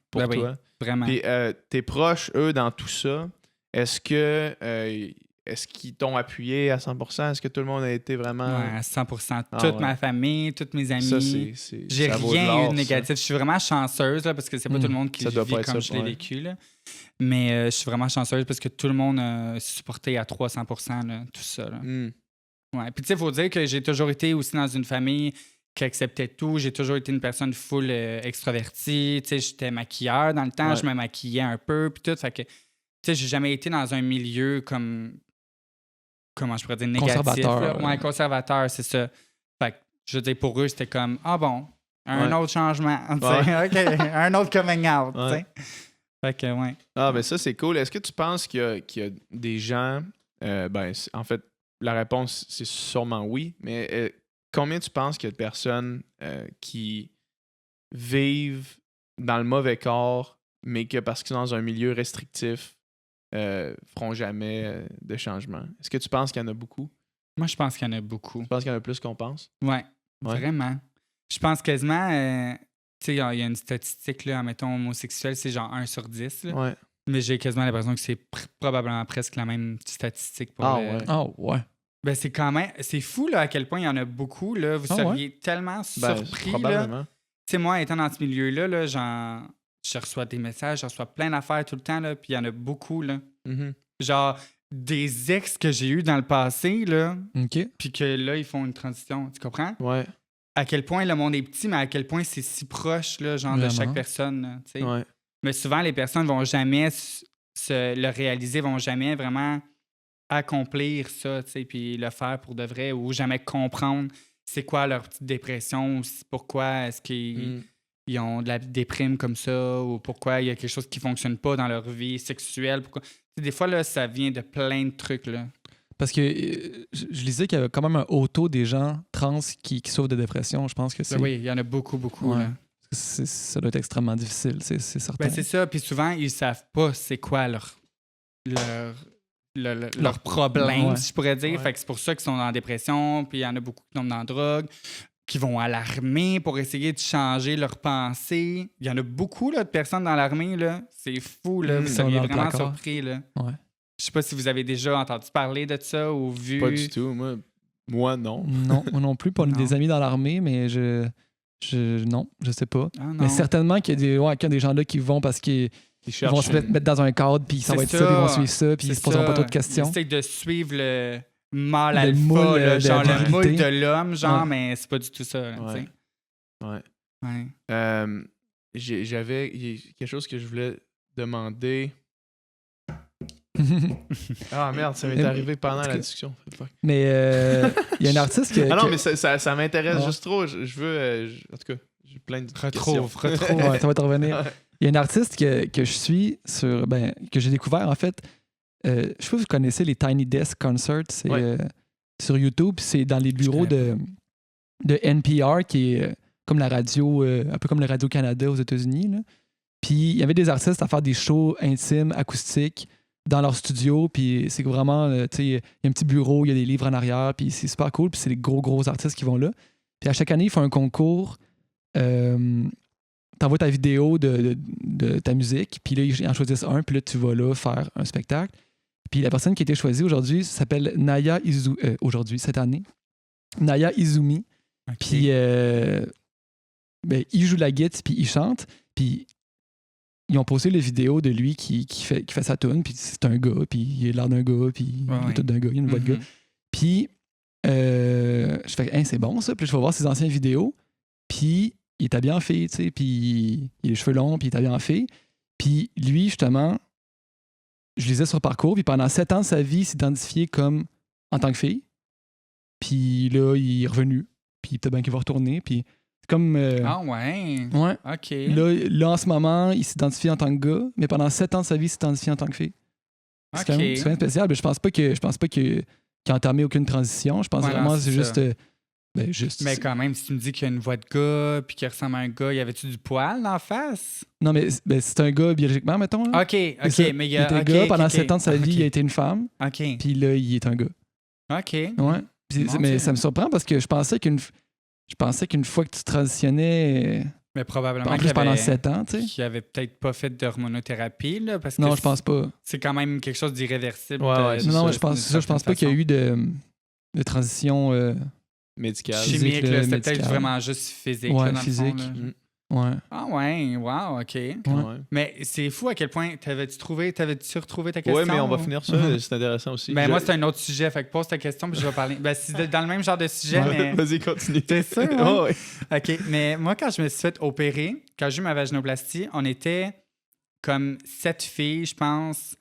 pour toi. Oui, vraiment. Puis tes proches, eux, dans tout ça, est-ce qu'ils t'ont appuyé à 100%? Est-ce que tout le monde a été vraiment... Ouais, à 100%. Toute ma famille, tous mes amis. Ça, j'ai ça vaut de rien l'or, eu de négatif. Je suis vraiment chanceuse là, parce que c'est pas tout le monde qui le vit comme je l'ai vécu. Là. Mais je suis vraiment chanceuse parce que tout le monde a supporté à 300% là, tout ça. Là. Ouais. Puis tu sais, il faut dire que j'ai toujours été aussi dans une famille qui acceptait tout. J'ai toujours été une personne full extravertie. Tu sais, j'étais maquilleur dans le temps. Je me maquillais un peu, puis tout. Fait que, tu sais, j'ai jamais été dans un milieu comme... Comment je pourrais dire? Négatif. Conservateur. Ouais, conservateur, c'est ça. Fait que, je veux dire, pour eux, c'était comme, ah bon, un autre changement. OK, un autre coming out, tu sais. Fait que, ouais. Ah, ben ça, c'est cool. Est-ce que tu penses qu'il y a des gens... en fait, la réponse, c'est sûrement oui, mais... Combien tu penses qu'il y a de personnes qui vivent dans le mauvais corps, mais que parce qu'ils sont dans un milieu restrictif, feront jamais de changement? Est-ce que tu penses qu'il y en a beaucoup? Moi, je pense qu'il y en a beaucoup. Tu penses qu'il y en a plus qu'on pense? Ouais, vraiment. Je pense quasiment... tu sais, il y a une statistique, là, mettons, homosexuel, c'est genre 1 sur 10. Là. Ouais. Mais j'ai quasiment l'impression que c'est probablement presque la même statistique pour ouais. Ben, c'est quand même... C'est fou, là, à quel point il y en a beaucoup, là. Vous seriez tellement surpris, probablement. là. Tu sais, moi, étant dans ce milieu-là, là, je reçois des messages, je reçois plein d'affaires tout le temps, là, puis il y en a beaucoup, là. Genre, des ex que j'ai eus dans le passé, là, OK. puis que là, ils font une transition, tu comprends? Ouais. à quel point le monde est petit, mais à quel point c'est si proche, là, genre, de chaque personne, là, tu sais. Ouais. Mais souvent, les personnes vont jamais le réaliser, vont jamais vraiment accomplir ça, tu sais, puis le faire pour de vrai, ou jamais comprendre c'est quoi leur petite dépression, ou pourquoi est-ce qu'ils ont de la déprime comme ça, ou pourquoi il y a quelque chose qui fonctionne pas dans leur vie sexuelle. Pourquoi... Des fois, là, ça vient de plein de trucs, là. Parce que je lisais qu'il y avait quand même un haut taux des gens trans qui souffrent de dépression. Je pense que c'est... Oui, il y en a beaucoup, Ouais. là. Ça doit être extrêmement difficile, c'est certain. Ben, c'est ça, puis souvent, ils savent pas c'est quoi leur problème, ouais. si je pourrais dire. Ouais. Fait que c'est pour ça qu'ils sont en dépression, puis il y en a beaucoup qui tombent dans la drogue, qui vont à l'armée pour essayer de changer leurs pensées. Il y en a beaucoup là, de personnes dans l'armée, là. C'est fou, là. Vous seriez vraiment surpris, là. Ouais. Je sais pas si vous avez déjà entendu parler de ça ou vu. Pas du tout. Moi non. Non, moi non plus. Pas Non. des amis dans l'armée, mais non, je sais pas. Ah, non. Mais certainement qu'il y a des gens là qui vont parce qu'ils vont se mettre dans un cadre, puis ça va être ça, puis ils vont suivre ça, puis ils se poseront pas trop de questions. Ils essaient de suivre le mâle Le alpha, moule là, genre de le moule virilité. de l'homme, genre, Ouais. mais c'est pas du tout ça, là, tu sais. Ouais. Ouais. J'avais quelque chose que je voulais demander. Ah merde, ça m'est arrivé pendant la discussion. Mais il y a un artiste qui... Ah non, mais ça m'intéresse juste trop. Je veux... en tout cas, j'ai plein de questions. Retrouve. Ouais, ça va te revenir. Il y a un artiste que je suis que j'ai découvert, en fait. Je sais pas si vous connaissez les Tiny Desk Concerts. C'est sur YouTube. C'est dans les bureaux de NPR, qui est comme la radio, un peu comme le Radio-Canada aux États-Unis, là. Puis il y avait des artistes à faire des shows intimes, acoustiques, dans leur studio. Puis c'est vraiment, tu sais, il y a un petit bureau, il y a des livres en arrière, puis c'est super cool. Puis c'est des gros artistes qui vont là. Puis à chaque année, ils font un concours. T'envoies ta vidéo de ta musique, puis là, ils en choisissent un, puis là, tu vas là faire un spectacle. Puis la personne qui a été choisie aujourd'hui s'appelle Naya Izumi, aujourd'hui, cette année. Naya Izumi. Okay. Puis il joue la guitare, puis il chante. Puis ils ont posté les vidéos de lui qui fait sa tune, puis c'est un gars, puis il a l'air d'un gars, puis il est tout d'un gars, il a une voix de gars. Puis je fais, hey, c'est bon ça, puis je vais voir ses anciennes vidéos, puis il est habillé en fille, tu sais, puis il a les cheveux longs, puis il est habillé en fille. Puis lui, justement, je lisais sur parcours, puis pendant 7 ans de sa vie, il s'identifiait comme en tant que fille. Puis là, il est revenu, puis peut-être bien qu'il va retourner, puis c'est comme... Ah ouais? Ouais. OK. Là, en ce moment, il s'identifie en tant que gars, mais pendant 7 ans de sa vie, il s'identifie en tant que fille. C'est quand même spécial, mais je pense pas qu'il a entamé aucune transition. Je pense vraiment que c'est juste... Mais quand même, si tu me dis qu'il a une voix de gars puis qu'il ressemble à un gars, y avait-tu du poil dans la face? Non, mais c'est un gars biologiquement, mettons. Là. OK, mais il était un gars, pendant 7 ans de sa vie, OK. il a été une femme. OK. Puis là, il est un gars. OK. Ouais. Mais ça me surprend parce que je pensais qu'une fois que tu transitionnais... Mais probablement en plus pendant 7 ans, tu sais. Qu'il avait peut-être pas fait d'hormonothérapie, là, parce que non, je pense pas. C'est quand même quelque chose d'irréversible. Non, je pense pas qu'il y a eu de transition... médical. Chimique, là, c'était peut-être vraiment juste physique. Ouais, là, dans physique. le fond, là. Ouais. Ah ouais, wow, OK. Ouais. Mais c'est fou à quel point t'avais-tu retrouvé ta question? Oui, mais on va finir ça, c'est intéressant aussi. Ben moi, c'est un autre sujet, fait que pose ta question puis je vais parler. Ben c'est dans le même genre de sujet, mais... Vas-y, continue. T'es sûr? Hein? Oh, ouais. OK, mais moi, quand je me suis fait opérer, quand j'ai eu ma vaginoplastie, on était comme 7 filles, je pense,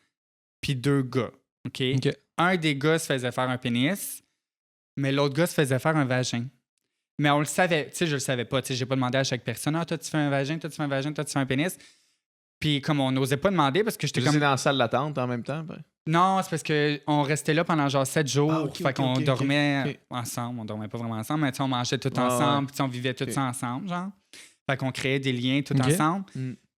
puis 2 gars, OK? Un des gars se faisait faire un pénis, mais l'autre gars se faisait faire un vagin. Mais on le savait, tu sais, je le savais pas. Tu sais, j'ai pas demandé à chaque personne, toi, tu fais un vagin, toi, tu fais un vagin, toi, tu fais un pénis. Puis comme on n'osait pas demander parce que j'étais comme... dans la salle d'attente en même temps? Ben. Non, c'est parce qu'on restait là pendant genre 7 jours. Fait qu'on dormait ensemble. On dormait pas vraiment ensemble, mais tu sais, on mangeait tout ensemble, puis on vivait tout ça ensemble, genre. Fait qu'on créait des liens tout ensemble.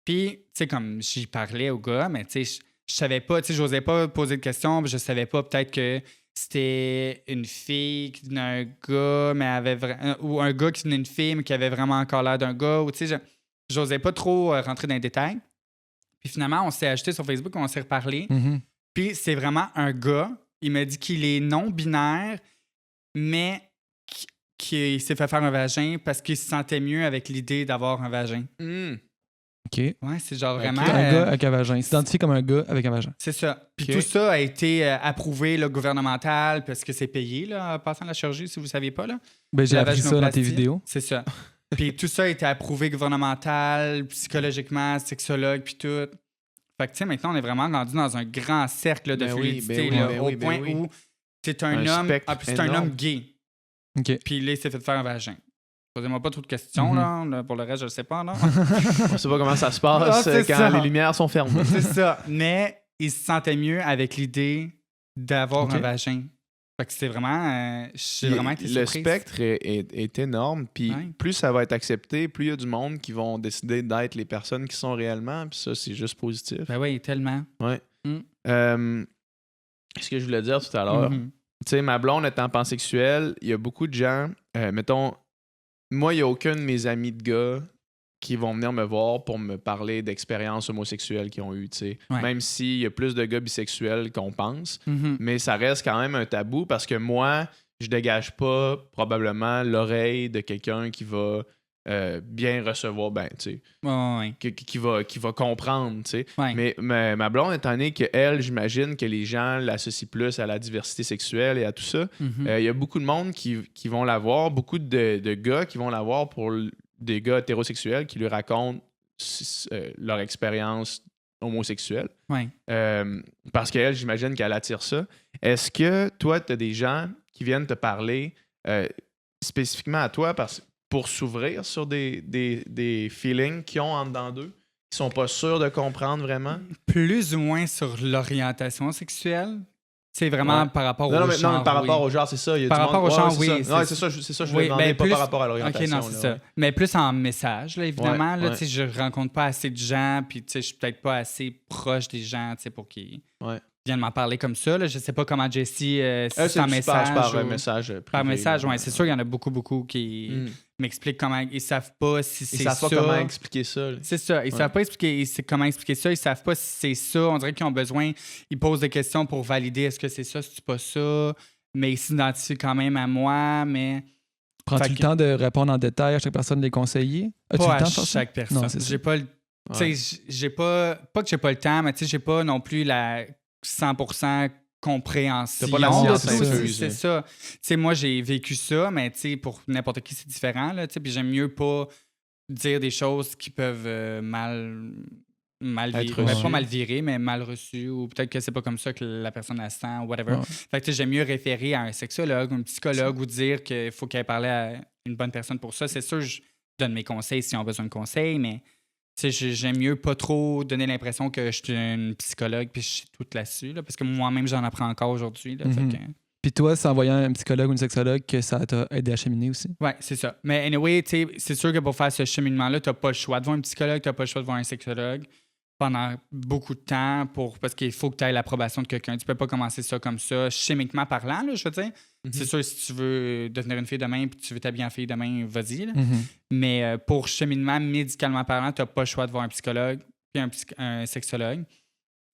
Puis, tu sais, comme j'y parlais au gars, mais tu sais, je savais pas, tu sais, j'osais pas poser de questions, puis je savais pas peut-être que c'était une fille qui venait un gars, mais ou un gars qui venait une fille, mais qui avait vraiment encore l'air d'un gars. Ou, tu sais, j'osais pas trop rentrer dans les détails. Puis finalement, on s'est ajouté sur Facebook, on s'est reparlé. Puis c'est vraiment un gars. Il m'a dit qu'il est non-binaire, mais qu'il s'est fait faire un vagin parce qu'il se sentait mieux avec l'idée d'avoir un vagin. OK. Ouais, c'est genre vraiment... Un gars avec un vagin. Il s'identifie comme un gars avec un vagin. C'est ça. Puis OK. tout ça a été approuvé là, gouvernemental parce que c'est payé là, en passant la chirurgie, si vous ne saviez pas. Là. Ben, j'ai La appris ça dans tes vaginoplastie, vidéos. C'est ça. Puis tout ça a été approuvé gouvernemental, psychologiquement, sexologue, puis tout. Fait que, tu sais, maintenant, on est vraiment rendu dans un grand cercle là, de Ben oui, fluidité, ben oui, là, ben au oui, ben point oui. où t'es un homme... spectre Ah, puis c'est un énorme. homme gay. OK. Puis là, il s'est fait faire un vagin. Posez-moi pas trop de questions, là. Pour le reste, je le sais pas, non? On sait pas comment ça se passe Ah, c'est quand ça. les lumières sont fermées. C'est ça. Mais il se sentait mieux avec l'idée d'avoir OK. un vagin. Fait que c'est vraiment... j'ai vraiment été Le surprise. spectre est énorme, puis Ouais. plus ça va être accepté, plus il y a du monde qui vont décider d'être les personnes qui sont réellement, puis ça, c'est juste positif. Ben oui, tellement. Ce que je voulais dire tout à l'heure, Mhm. tu sais, ma blonde étant pansexuelle, il y a beaucoup de gens, mettons, moi, il n'y a aucun de mes amis de gars qui vont venir me voir pour me parler d'expériences homosexuelles qu'ils ont eues, tu sais. Ouais. Même s'il y a plus de gars bisexuels qu'on pense, Mhm. mais ça reste quand même un tabou parce que moi, je dégage pas probablement l'oreille de quelqu'un qui va bien recevoir, ben, tu sais, Ouais. qui va comprendre, tu sais. Ouais. Mais ma blonde, étant donné qu'elle, j'imagine que les gens l'associent plus à la diversité sexuelle et à tout ça, Mhm. il y a beaucoup de monde qui vont la voir, beaucoup de gars qui vont la voir pour des gars hétérosexuels qui lui racontent leur expérience homosexuelle. Ouais. Parce qu'elle, j'imagine qu'elle attire ça. Est-ce que toi, tu as des gens qui viennent te parler spécifiquement à toi pour s'ouvrir sur des feelings qu'ils ont en dedans d'eux, qui sont pas sûrs de comprendre vraiment? Plus ou moins sur l'orientation sexuelle. C'est vraiment Ouais. par rapport Non, au mais genre. par rapport oui. au genre, c'est ça. Il y a Par du rapport monde- au genre, c'est oui, ça. c'est- Ouais, c'est ça, je Oui, voulais demander, ben, pas plus- par rapport à OK, l'orientation. non, c'est là, ça. ouais. Mais plus en message, là, évidemment. Ouais, là, ouais. tu sais, je rencontre pas assez de gens, puis tu sais, je suis peut-être pas assez proche des gens, tu sais, pour qu'ils Ouais. viennent m'en parler comme ça. Là. Je sais pas comment Jessie, si c'est C'est en tu message. passes par ou- message privé. Par message, là. oui. C'est sûr qu'il y en a beaucoup qui Mm. m'expliquent comment. Ils savent pas si Ils c'est savent ça. pas comment expliquer ça. là. C'est ça. Ils Ouais. savent pas comment expliquer ça. Ils savent pas si c'est ça. On dirait qu'ils ont besoin. Ils posent des questions pour valider est-ce que c'est ça, si c'est pas ça. Mais ils s'identifient quand même à moi. Mais Prends-tu Fait le que- temps de répondre en détail à chaque personne, de les conseiller? As-tu pas le temps à de faire ça? chaque personne. Non, c'est ça. J'ai pas le. Tu sais, j'ai pas. Pas que j'ai pas le temps, mais tu sais, j'ai pas non plus la 100% compréhension. T'as pas la science de tout, infuse, c'est ça. Tu sais, moi, j'ai vécu ça, mais tu sais, pour n'importe qui, c'est différent, là, tu sais, puis j'aime mieux pas dire des choses qui peuvent mal Être virer. Ben, reçues. pas mal virer, mais mal reçues, ou peut-être que c'est pas comme ça que la personne la sent, ou whatever. Ouais. Fait que tu sais, j'aime mieux référer à un sexologue, un psychologue, ou dire qu'il faut qu'elle parle à une bonne personne pour ça. C'est sûr, je donne mes conseils si on a besoin de conseils, mais tu sais, j'aime mieux pas trop donner l'impression que je suis une psychologue puis je suis tout là-dessus, là, parce que moi-même, j'en apprends encore aujourd'hui. Là, Mhm. fait que- Puis toi, c'est en voyant un psychologue ou une sexologue que ça t'a aidé à cheminer aussi? ouais, c'est ça. Mais anyway, tu sais, c'est sûr que pour faire ce cheminement-là, tu n'as pas le choix de voir un psychologue, tu n'as pas le choix de voir un sexologue pendant beaucoup de temps parce qu'il faut que tu aies l'approbation de quelqu'un. Tu peux pas commencer ça comme ça, chimiquement parlant, là, je veux dire. C'est sûr, si tu veux devenir une fille demain puis tu veux t'habiller en fille demain, vas-y. Là. Mhm. Mais pour cheminement, médicalement parlant, tu n'as pas le choix de voir un psychologue puis un sexologue.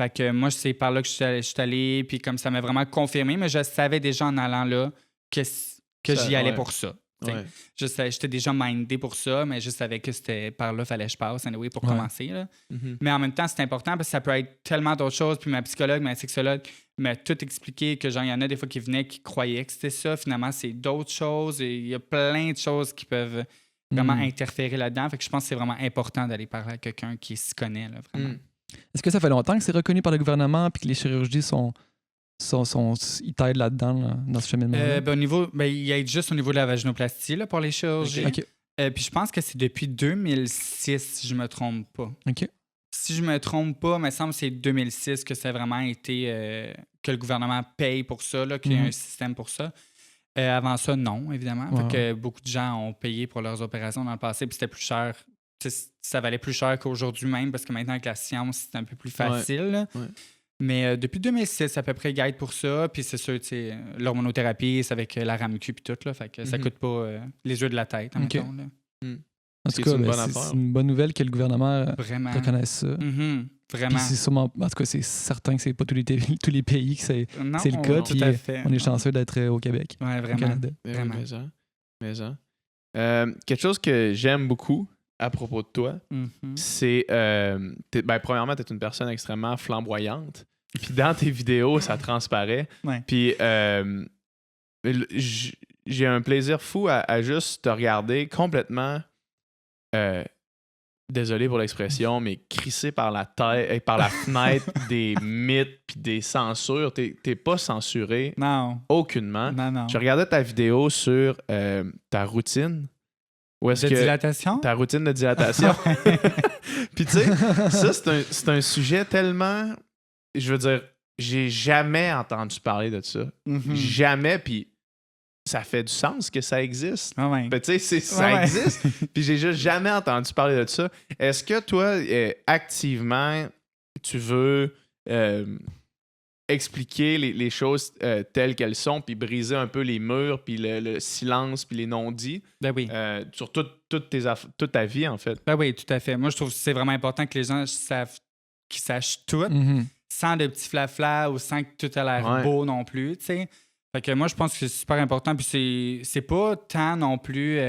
Fait que moi, c'est par là que je suis allé, puis comme ça m'a vraiment confirmé, mais je savais déjà en allant là que Ça, j'y allais ouais. pour ça. T'sais. Ouais. J'étais déjà mindé pour ça, mais je savais que c'était par là fallait que je passe, anyway, pour Ouais. commencer. Là. Mhm. Mais en même temps, c'est important parce que ça peut être tellement d'autres choses. Puis ma psychologue, ma sexologue m'a tout expliqué que genre, il y en a des fois qui venaient qui croyaient que c'était ça. Finalement, c'est d'autres choses. Et il y a plein de choses qui peuvent vraiment Mhm. interférer là-dedans. Fait que je pense que c'est vraiment important d'aller parler à quelqu'un qui s'y connaît, là, vraiment. Mm. Est-ce que ça fait longtemps que c'est reconnu par le gouvernement et que les chirurgies ils t'aident là-dedans, là, dans ce cheminement-là? Au niveau, il y a juste au niveau de la vaginoplastie là, pour les chirurgies. OK. Puis je pense que c'est depuis 2006, si je me trompe pas. OK. Si je me trompe pas, il me semble que c'est 2006 que ça a vraiment été que le gouvernement paye pour ça, là, qu'il y a Mhm. un système pour ça. Avant ça, non, évidemment. Ouais, Fait que beaucoup de gens ont payé pour leurs opérations dans le passé, puis c'était plus cher. Ça valait plus cher qu'aujourd'hui même, parce que maintenant, avec la science, c'est un peu plus facile. Là. Ouais. Mais depuis 2006, à peu près, guide pour ça. Puis c'est sûr, l'hormonothérapie, c'est avec la RAMQ puis tout. Là, fait que ça Mhm. coûte pas les yeux de la tête, OK. mettons, là. En tout C'est cas, une ben, bonne c'est affaire. c'est une bonne nouvelle que le gouvernement Vraiment. reconnaisse ça. Mhm. Puis Vraiment. c'est sûrement, en tout cas, c'est certain que c'est pas tous les pays que c'est Non, le cas. tout Puis à fait. on est chanceux d'être au Québec, Ouais, au vraiment. Canada. Ben oui, Vraiment. mais ça. Quelque chose que j'aime beaucoup à propos de toi, c'est... premièrement, tu es une personne extrêmement flamboyante. Puis dans tes vidéos, ça transparaît. Ouais. Puis j'ai un plaisir fou à juste te regarder complètement... désolé pour l'expression, mais crissé par la tête, par la fenêtre des mythes puis des censures. T'es pas censuré aucunement. Non. Je regardais ta vidéo sur ta routine. Dilatation? Ta routine de dilatation. Puis tu sais, ça, c'est un sujet tellement... Je veux dire, j'ai jamais entendu parler de ça. Jamais, puis ça fait du sens que ça existe. Ouais. Ben, tu sais, ça existe. Puis j'ai juste jamais entendu parler de ça. Est-ce que toi, activement, tu veux expliquer les choses telles qu'elles sont, puis briser un peu les murs, puis le silence, puis les non-dits sur toute ta vie, en fait? Ben oui, tout à fait. Moi, je trouve que c'est vraiment important que les gens qu'ils sachent tout, sans de petits flaflas ou sans que tout ait l'air beau non plus, tu sais. Fait que moi, je pense que c'est super important. Puis c'est pas tant non plus,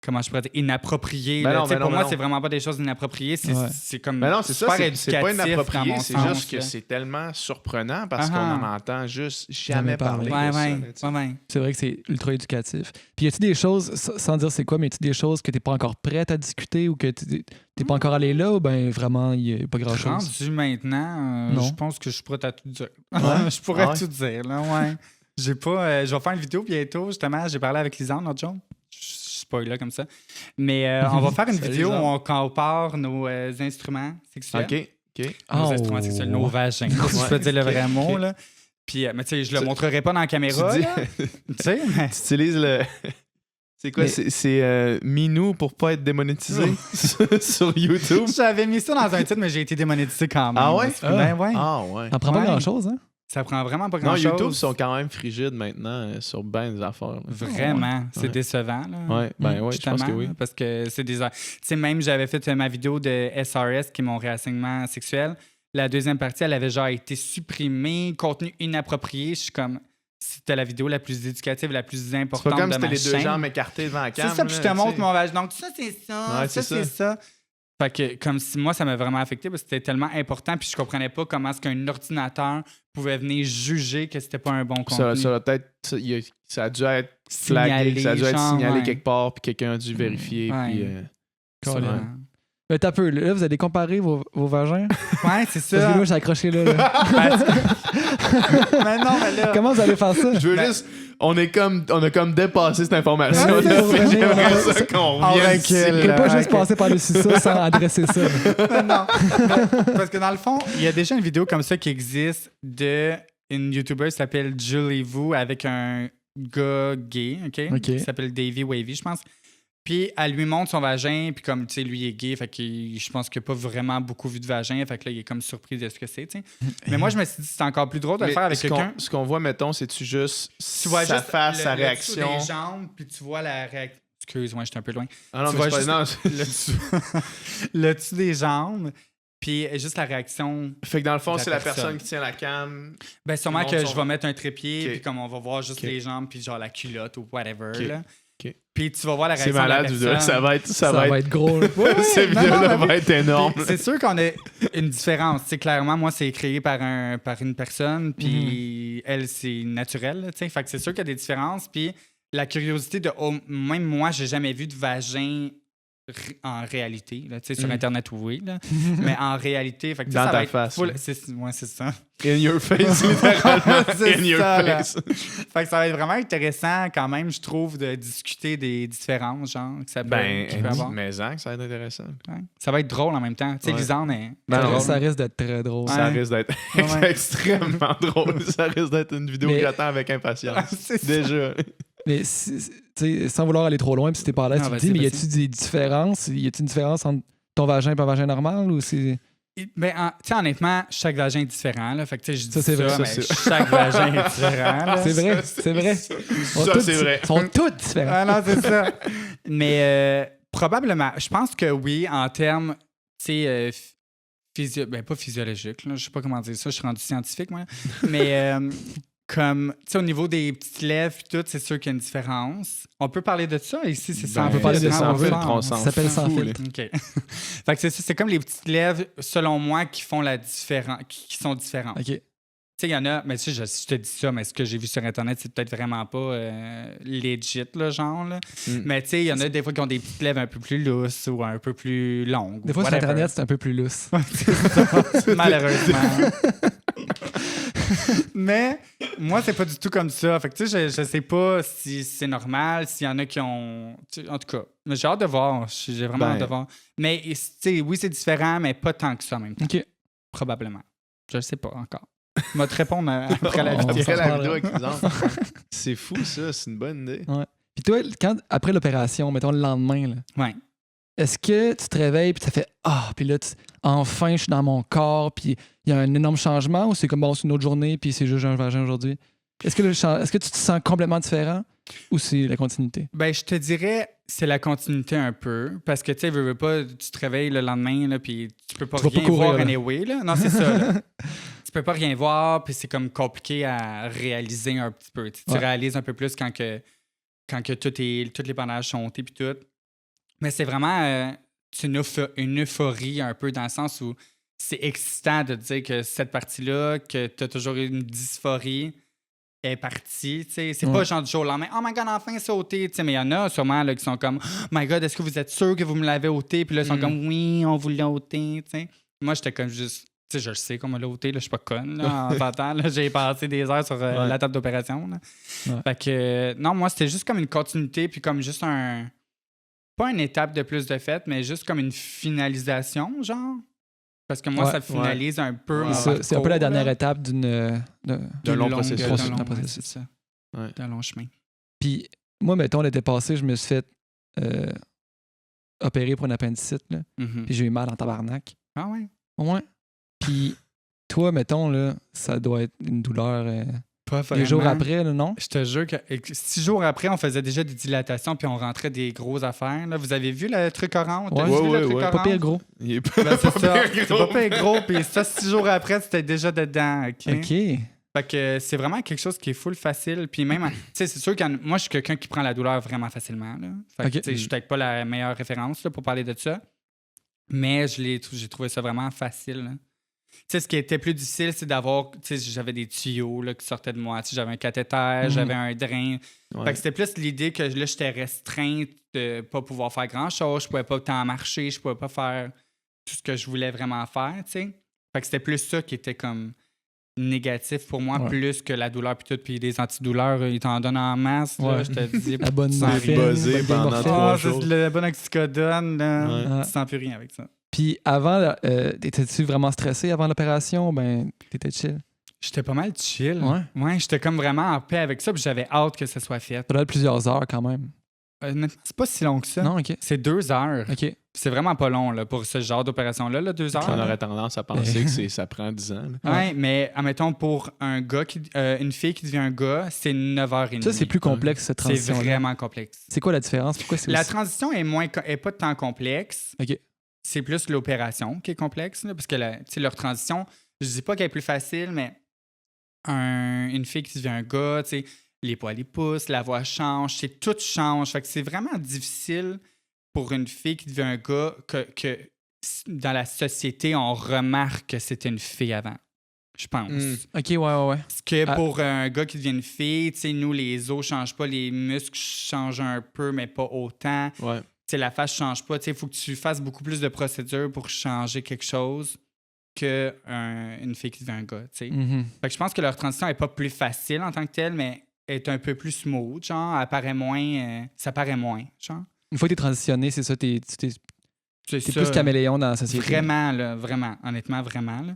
comment je pourrais dire, inapproprié. Pour moi, c'est vraiment pas des choses inappropriées. C'est comme super éducatif. C'est pas inapproprié, c'est sens, juste que c'est tellement surprenant parce qu'on en entend juste jamais parler de ça. C'est vrai que c'est ultra éducatif. Puis y a-tu des choses, sans dire c'est quoi, mais y a-tu des choses que t'es pas encore prête à discuter ou que t'es pas encore allé là ou ben vraiment il y a pas grand-chose? Rendu maintenant, je pense que je suis prête à tout dire. Je pourrais tout dire, là, J'ai pas. Je vais faire une vidéo bientôt, justement. J'ai parlé avec Lisanne l'autre jour. Je spoil là comme ça. Mais on va faire une vidéo où on compare nos instruments sexuels. OK. Nos instruments sexuels, nos vagins. Si je peux dire le vrai mot, là. Puis, mais tu sais, je le montrerai pas dans la caméra. Tu sais, mais... Tu utilises le. C'est quoi? C'est Minou pour pas être démonétisé sur YouTube? J'avais mis ça dans un titre, mais j'ai été démonétisé quand même. Ah ouais? Ah ouais. Ça prend pas grand-chose, hein? Ça prend vraiment pas grand-chose. Non, YouTube sont quand même frigides maintenant sur ben des affaires. Là. Vraiment. C'est décevant. Là. Oui, je pense que oui. Parce que c'est des... Tu sais, même j'avais fait ma vidéo de SRS, qui est mon réassignement sexuel. La deuxième partie, elle avait genre été supprimée, contenu inapproprié. Je suis comme... C'était la vidéo la plus éducative, la plus importante de ma chaîne. C'est pas comme si c'était les deux jambes écartées devant la cam. C'est ça, puis je te montre mon vagin. Donc ça, c'est ça. Ça, c'est ça. Fait que, comme si moi, ça m'a vraiment affecté parce que c'était tellement important, puis je comprenais pas comment est-ce qu'un ordinateur pouvait venir juger que c'était pas un bon contenu. Ça a dû être flagué, ça a dû être signalé quelque part, puis quelqu'un a dû vérifier. T'as peu, là, vous allez comparer vos vagins? Ouais, c'est ça. Parce que moi, j'ai accroché là. Mais non, mais là... Comment vous allez faire ça? Je veux juste... On a comme dépassé cette information. J'aimerais ça qu'on revienne. On peut pas juste passer par-dessus ça sans adresser ça. Non. Parce que dans le fond, il y a déjà une vidéo comme ça qui existe d'une YouTuber qui s'appelle Julie Vu avec un gars gay, OK? Qui s'appelle Davey Wavy, je pense. Puis elle lui montre son vagin, puis comme, tu sais, lui il est gay, fait que je pense qu'il n'a pas vraiment beaucoup vu de vagin, fait que là, il est comme surpris de ce que c'est, tu sais. Mais moi, je me suis dit, c'est encore plus drôle de le faire avec quelqu'un. Ce qu'on voit, mettons, c'est-tu juste vois sa juste face, sa réaction. Le dessous des jambes, puis tu vois la réaction. Excuse-moi, j'étais un peu loin. Ah non, tu mais vois juste le dessous des jambes, puis juste la réaction. Fait que dans le fond, c'est la personne qui tient la cam. Ben sûrement que je vais mettre un trépied, puis comme on va voir juste les jambes, puis genre la culotte ou whatever, là. Puis tu vas voir la réaction. C'est malade, de la personne. Ça va être gros. Cette vidéo-là va être énorme. C'est sûr qu'on a une différence. T'sais, clairement, moi, c'est créé par une personne, puis elle, c'est naturel. Fait que c'est sûr qu'il y a des différences. Puis la curiosité de... même moi, j'ai jamais vu de vagin en réalité. Là, sur Internet, oui. Là. Mais en réalité... Fait que, dans ça ta va être face. C'est ça. In your face, littéralement. In your face. Fait que ça va être vraiment intéressant quand même, je trouve, de discuter des différences, genre, que ça peut, avoir. Mais ça va être intéressant. Ouais. Ça va être drôle en même temps. Tu sais, Lisanne est... Ça risque d'être très drôle. Ça risque d'être extrêmement drôle. Ça risque d'être une vidéo que j'attends avec impatience. Déjà. Mais sans vouloir aller trop loin, puis si t'es pas là, tu te dis, mais y a-tu des différences? Y a-tu une différence entre ton vagin et un vagin normal ou c'est... Ben, honnêtement, chaque vagin est différent. Là. Fait que, je dis ça, c'est vrai. Mais chaque vagin est différent. Là. C'est vrai, c'est vrai. Ça, c'est vrai. Ils sont tous différents. Ah non, c'est ça. Mais probablement, je pense que oui, en termes, tu sais, pas physiologique, là, je sais pas comment dire ça, je suis rendu scientifique, moi. Mais comme, tu sais, au niveau des petites lèvres et tout, c'est sûr qu'il y a une différence. On peut parler de ça ici, c'est ça. Ben, on peut parler de sans ça. filtre, Ça s'appelle sans filtre. OK. Fait que c'est ça, c'est comme les petites lèvres, selon moi, qui font la différence, qui sont différentes. OK. Tu sais, il y en a, mais tu sais, je te dis ça, mais ce que j'ai vu sur Internet, c'est peut-être vraiment pas legit, là, genre. Là. Mais tu sais, il y en a des fois qui ont des petites lèvres un peu plus lousses ou un peu plus longues. Des fois, sur Internet, c'est un peu plus lousse. Malheureusement. Mais moi, c'est pas du tout comme ça. Fait que tu sais, je sais pas si c'est normal, s'il y en a qui ont... En tout cas, mais j'ai hâte de voir. J'ai vraiment hâte de voir. Mais tu sais, oui, c'est différent, mais pas tant que ça en même temps. OK. Probablement. Je le sais pas encore. Je vais te répondre après la vidéo. Après la vidéo avec exemple. C'est fou, ça. C'est une bonne idée. Ouais. Puis toi, après l'opération, mettons le lendemain, là, Ouais. est-ce que tu te réveilles puis tu fais puis là, enfin, je suis dans mon corps, puis il y a un énorme changement ou c'est comme bon, c'est une autre journée puis c'est juste un vagin aujourd'hui? Est-ce que tu te sens complètement différent ou c'est la continuité? Ben, je te dirais, c'est la continuité un peu. Parce que, tu sais, veux pas, tu te réveilles le lendemain, là, puis tu peux pas Tu vas rien pas courir, voir là. anyway, là. Non, c'est ça, là. Tu peux pas rien voir, puis c'est comme compliqué à réaliser un petit peu. Tu réalises un peu plus quand que toutes les bandages sont ôtés, puis tout. Mais c'est vraiment une euphorie un peu dans le sens où c'est excitant de te dire que cette partie-là, que tu as toujours eu une dysphorie, est partie. C'est pas genre du jour au lendemain, oh my god, enfin c'est ôté. Mais il y en a sûrement là, qui sont comme, oh my god, est-ce que vous êtes sûr que vous me l'avez ôté? Puis là, ils sont comme, oui, on vous l'a ôté. T'sais. Moi, j'étais comme juste, tu sais, je le sais qu'on me l'a ôté, je suis pas conne là, en partant. J'ai passé des heures sur la table d'opération. Là. Ouais. Fait que, non, moi, c'était juste comme une continuité, puis comme juste pas une étape de plus de fête, mais juste comme une finalisation, genre. Parce que moi, ça finalise un peu mon parcours. C'est un peu la dernière étape d'un long processus. C'est ça. Ouais. D'un long chemin. Puis moi, mettons, l'été passé, je me suis fait opérer pour une appendicite, là. Mm-hmm. Puis j'ai eu mal en tabarnak. Ah ouais? Ouais. Puis toi, mettons, là, ça doit être une douleur Pas vraiment. des jours après, là, non? Je te jure que 6 jours après, on faisait déjà des dilatations puis on rentrait des grosses affaires. Là. Vous avez vu le truc orange? Ouais. Pas pire gros. Il est pas, Ben, c'est ça. pire C'est pas pire gros. Puis ça, 6 jours après, c'était déjà dedans. OK. Fait que c'est vraiment quelque chose qui est full facile. Puis même, tu sais, c'est sûr que moi, je suis quelqu'un qui prend la douleur vraiment facilement. Là. Fait que, tu sais, je suis peut-être pas la meilleure référence là, pour parler de ça. Mais j'ai trouvé ça vraiment facile. Là. Tu sais, ce qui était plus difficile, c'est d'avoir... Tu sais, j'avais des tuyaux là, qui sortaient de moi. Tu sais, j'avais un cathéter, j'avais un drain. Ouais. Fait que c'était plus l'idée que là, j'étais restreinte de pas pouvoir faire grand-chose. Je pouvais pas tant marcher. Je pouvais pas faire tout ce que je voulais vraiment faire, tu sais. Fait que c'était plus ça qui était comme négatif pour moi, plus que la douleur puis tout. Puis les antidouleurs, ils t'en donnent en masse, là, je te dis. La bonne buzzé pendant 3 jours. Le bon oxycodone, là. Ouais. Tu sens plus rien avec ça. Puis avant, étais-tu vraiment stressé avant l'opération? Ben, t'étais chill. J'étais pas mal chill. Ouais. J'étais comme vraiment en paix avec ça, puis j'avais hâte que ça soit fait. Ça doit être plusieurs heures quand même. C'est pas si long que ça. Non, OK. C'est 2 heures. OK. C'est vraiment pas long là, pour ce genre d'opération-là, 2 heures. On aurait tendance à penser que ça prend 10 ans. Là. Ouais, mais admettons, pour un gars une fille qui devient un gars, c'est 9h30. Ça, c'est plus complexe, cette transition. C'est vraiment complexe. C'est quoi la différence? Pourquoi c'est La aussi... transition est pas tant complexe. OK. C'est plus l'opération qui est complexe. Là, parce que leur transition, je dis pas qu'elle est plus facile, mais une fille qui devient un gars, les poils ils poussent, la voix change, tout change. Fait que c'est vraiment difficile pour une fille qui devient un gars que dans la société, on remarque que c'était une fille avant. Je pense. OK, ouais. Parce que pour un gars qui devient une fille, nous, les os changent pas, les muscles changent un peu, mais pas autant. Ouais. La face change pas. Il faut que tu fasses beaucoup plus de procédures pour changer quelque chose qu'une fille qui devient un gars. Mm-hmm. Fait que je pense que leur transition n'est pas plus facile en tant que telle, mais est un peu plus smooth. Genre, elle paraît moins. Ça paraît moins. Genre. Une fois que t'es transitionné, c'est ça, t'es plus caméléon dans la société. Vraiment, là, vraiment. Honnêtement, vraiment. Là.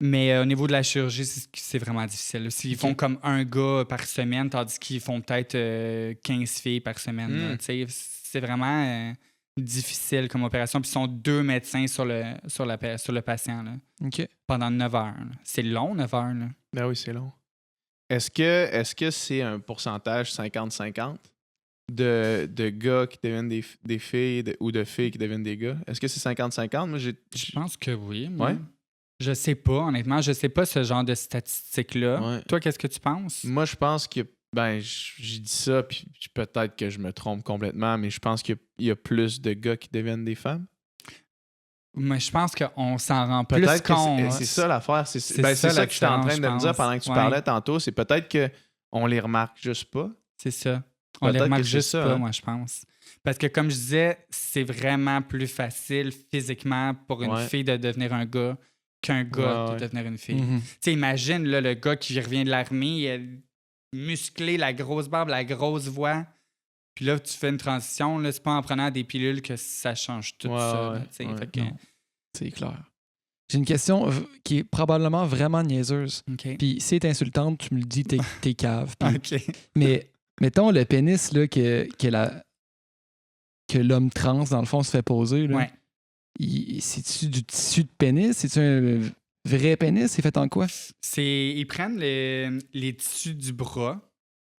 Mais au niveau de la chirurgie, c'est vraiment difficile. Là. S'ils font comme un gars par semaine, tandis qu'ils font peut-être 15 filles par semaine. C'est vraiment difficile comme opération. Puis ils sont 2 médecins sur le patient là, pendant 9 heures. Là. C'est long, 9 heures. Là. Ben oui, c'est long. Est-ce que c'est un pourcentage 50-50 de gars qui deviennent des filles ou de filles qui deviennent des gars? Est-ce que c'est 50-50? Moi, je pense que oui. Ouais? Je sais pas, honnêtement. Je sais pas ce genre de statistiques-là. Ouais. Toi, qu'est-ce que tu penses? Moi, je pense que, j'ai dit ça, puis peut-être que je me trompe complètement, mais je pense qu'il y a plus de gars qui deviennent des femmes. Mais je pense qu'on s'en rend plus Peut-être compte. que c'est ça l'affaire. C'est ça la que j'étais en train de me dire pendant que tu parlais tantôt. C'est peut-être qu'on les remarque juste pas. C'est ça. On les remarque juste pas, moi, je pense. Parce que, comme je disais, c'est vraiment plus facile physiquement pour une fille de devenir un gars qu'un gars de devenir une fille. Tu sais, imagine là, le gars qui revient de l'armée, il a musclé, la grosse barbe, la grosse voix. Puis là, tu fais une transition, là, c'est pas en prenant des pilules que ça change tout ça. C'est clair. J'ai une question qui est probablement vraiment niaiseuse. Puis si t'es insultante, tu me le dis, t'es cave. Mais mettons le pénis là, que l'homme trans, dans le fond, se fait poser. Là, c'est-tu du tissu de pénis? C'est-tu un vrai pénis? C'est fait en quoi? Ils prennent les tissus du bras.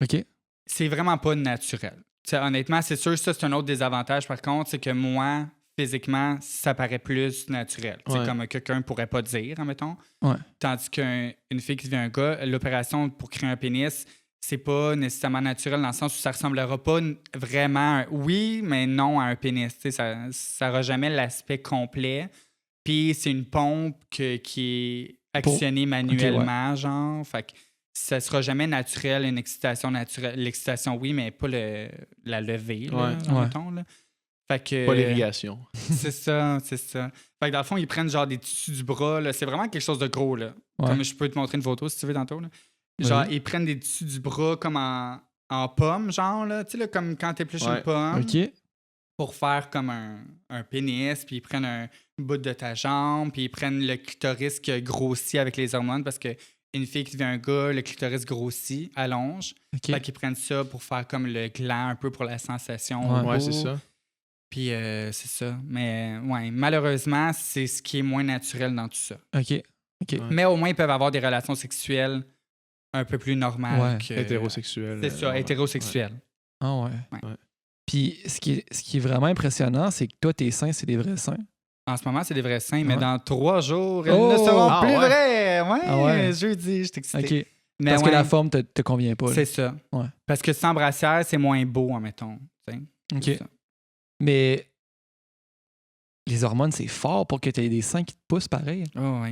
OK. C'est vraiment pas naturel. T'sais, honnêtement, c'est sûr, ça, c'est un autre désavantage, par contre, c'est que moi, physiquement, ça paraît plus naturel. C'est comme quelqu'un pourrait pas dire, admettons. Tandis qu'une fille qui devient un gars, l'opération pour créer un pénis, c'est pas nécessairement naturel dans le sens où ça ressemblera pas vraiment, oui, mais non à un pénis. Ça n'aura jamais l'aspect complet. Puis c'est une pompe qui est actionnée manuellement, genre. Fait que ça sera jamais naturel, une excitation naturelle. L'excitation, oui, mais pas la levée, là, mettons, là. Fait que, pas l'irrigation. C'est ça. Fait que dans le fond, ils prennent genre des tissus du bras, là. C'est vraiment quelque chose de gros, là. Comme je peux te montrer une photo si tu veux tantôt, là. Genre, ils prennent des tissus du bras comme en pomme, genre, là. Tu sais, là, comme quand t'épluches une pomme. OK. Pour faire comme un pénis, puis ils prennent un bout de ta jambe, puis ils prennent le clitoris qui a grossi avec les hormones, parce que une fille qui devient un gars, le clitoris grossit, allonge. Fait qu'ils prennent ça pour faire comme le gland, un peu pour la sensation. Ouais, c'est ça. Puis c'est ça. Mais malheureusement, c'est ce qui est moins naturel dans tout ça. OK. Mais au moins, ils peuvent avoir des relations sexuelles un peu plus normales que... Hétérosexuelles. C'est ça, hétérosexuelles. Ah ouais. Puis ce qui est vraiment impressionnant, c'est que toi, tes seins, c'est des vrais seins. En ce moment, c'est des vrais seins, mais dans 3 jours, ils ne seront plus vrais. Jeudi, je t'excite. OK. Mais parce que la forme te convient pas. C'est ça. Ouais. Parce que sans brassière, c'est moins beau, admettons. OK. Mais les hormones, c'est fort pour que tu aies des seins qui te poussent pareil.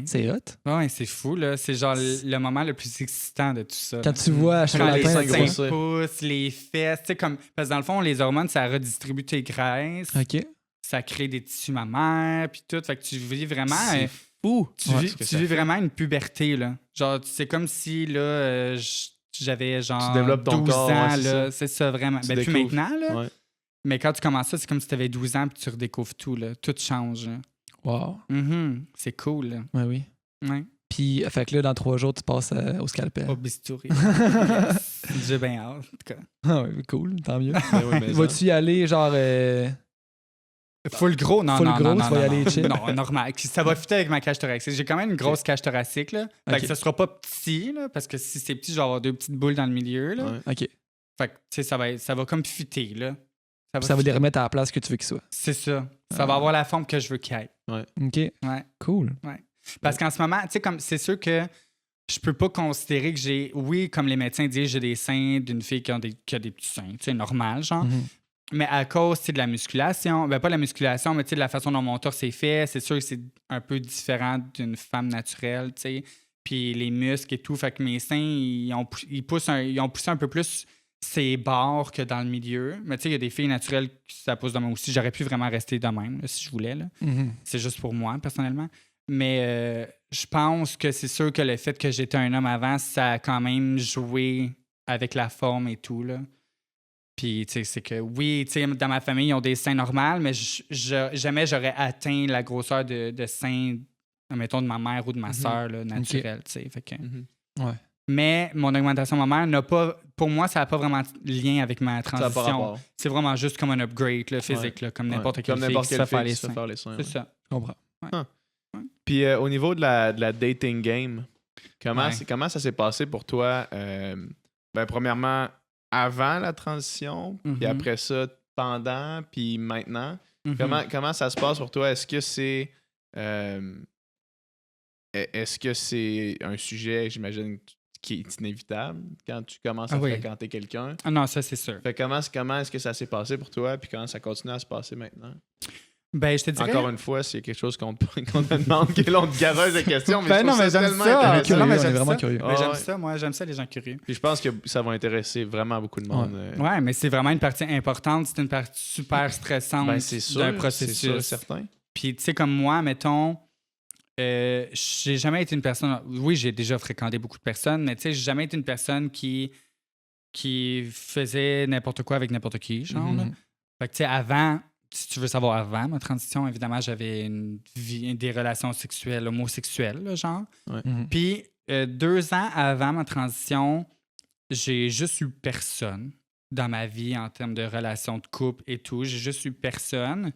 C'est hot. Oui, c'est fou, là. C'est genre le moment le plus excitant de tout ça. Quand tu vois à chaque matin, les seins poussent, les fesses, tu sais, comme... Parce que dans le fond, les hormones, ça redistribue tes graisses. OK. Ça crée des tissus mammaires, puis tout. Fait que tu vis vraiment... C'est fou! Tu vis vraiment une puberté, là. Genre, c'est comme si, là, j'avais genre tu développes ton 12 corps, ans, là. C'est ça, vraiment. Ben, plus maintenant, là. Ouais. Mais quand tu commences ça, c'est comme si tu avais 12 ans puis tu redécouvres tout, là. Tout change, là. Wow. C'est cool, là. Ouais, oui. Ouais. Puis, fait que là, dans 3 jours, tu passes au scalpel. Au bistouri. Yes. J'ai bien hâte, en tout cas. Ah oui, cool, tant mieux. Mais vas-tu y aller, genre... Full gros? Non, tu vas y non, aller chill? Non, normal. Ça va fitter avec ma cage thoracique. J'ai quand même une grosse cage thoracique, là. Fait que ça sera pas petit, là, parce que si c'est petit, je vais avoir 2 petites boules dans le milieu, là. OK. Fait que, tu sais, ça va comme fitter, là. Ça va les remettre à la place que tu veux qu'ils soient. C'est ça. Ça va avoir la forme que je veux qu'il ait. Ouais. OK. Ouais. Cool. Ouais. Parce qu'en ce moment, tu sais, comme c'est sûr que je peux pas considérer que j'ai... Oui, comme les médecins disent, j'ai des seins d'une fille qui a des petits seins, tu sais, normal, genre. Mais à cause, tu sais, de la musculation, ben pas la musculation, mais tu sais, de la façon dont mon torse est fait, c'est sûr que c'est un peu différent d'une femme naturelle, tu sais. Puis les muscles et tout, fait que mes seins, ils ont poussé un peu plus ces bords que dans le milieu. Mais tu sais, il y a des filles naturelles qui ça pousse de même aussi. J'aurais pu vraiment rester de même, là, si je voulais, là. C'est juste pour moi, personnellement. Mais je pense que c'est sûr que le fait que j'étais un homme avant, ça a quand même joué avec la forme et tout, là. Puis, tu sais, c'est que oui, tu sais, dans ma famille, ils ont des seins normaux, mais jamais j'aurais atteint la grosseur de seins, mettons, de ma mère ou de ma sœur, là, naturelle, tu sais. Fait que... Ouais. Mais mon augmentation mammaire n'a pas... Pour moi, ça n'a pas vraiment de lien avec ma transition. C'est vraiment juste comme un upgrade là, physique, là, comme n'importe quelle fille qui se fait faire les seins. C'est ça. Je comprends. Puis au niveau de la dating game, comment ça s'est passé pour toi? Premièrement, avant la transition, puis après ça, pendant, puis maintenant. Comment ça se passe pour toi? Est-ce que c'est... est-ce que c'est un sujet, j'imagine, qui est inévitable quand tu commences à fréquenter quelqu'un? Ah non, ça, c'est sûr. Fait comment est-ce que ça s'est passé pour toi, puis comment ça continue à se passer maintenant? Ben, je te dirais... Encore une fois, s'il y a quelque chose qu'on te demande, on te garoche de questions, mais Ben je trouve ça j'aime tellement ça. intéressant. On est j'aime vraiment ça. curieux. Ben, j'aime ça, moi. J'aime ça, les gens curieux. Puis je pense que ça va intéresser vraiment beaucoup de monde. Ouais, mais c'est vraiment une partie importante. C'est une partie super stressante d'un processus. C'est sûr, certain. Puis, tu sais, comme moi, mettons, j'ai jamais été une personne... Oui, j'ai déjà fréquenté beaucoup de personnes, mais tu sais, j'ai jamais été une personne qui faisait n'importe quoi avec n'importe qui, genre. Là. Fait que, tu sais, avant... Si tu veux savoir avant ma transition, évidemment, j'avais des relations sexuelles, homosexuelles, là, genre. Ouais. Puis 2 ans avant ma transition, j'ai juste eu personne dans ma vie en termes de relations de couple et tout. J'ai juste eu personne.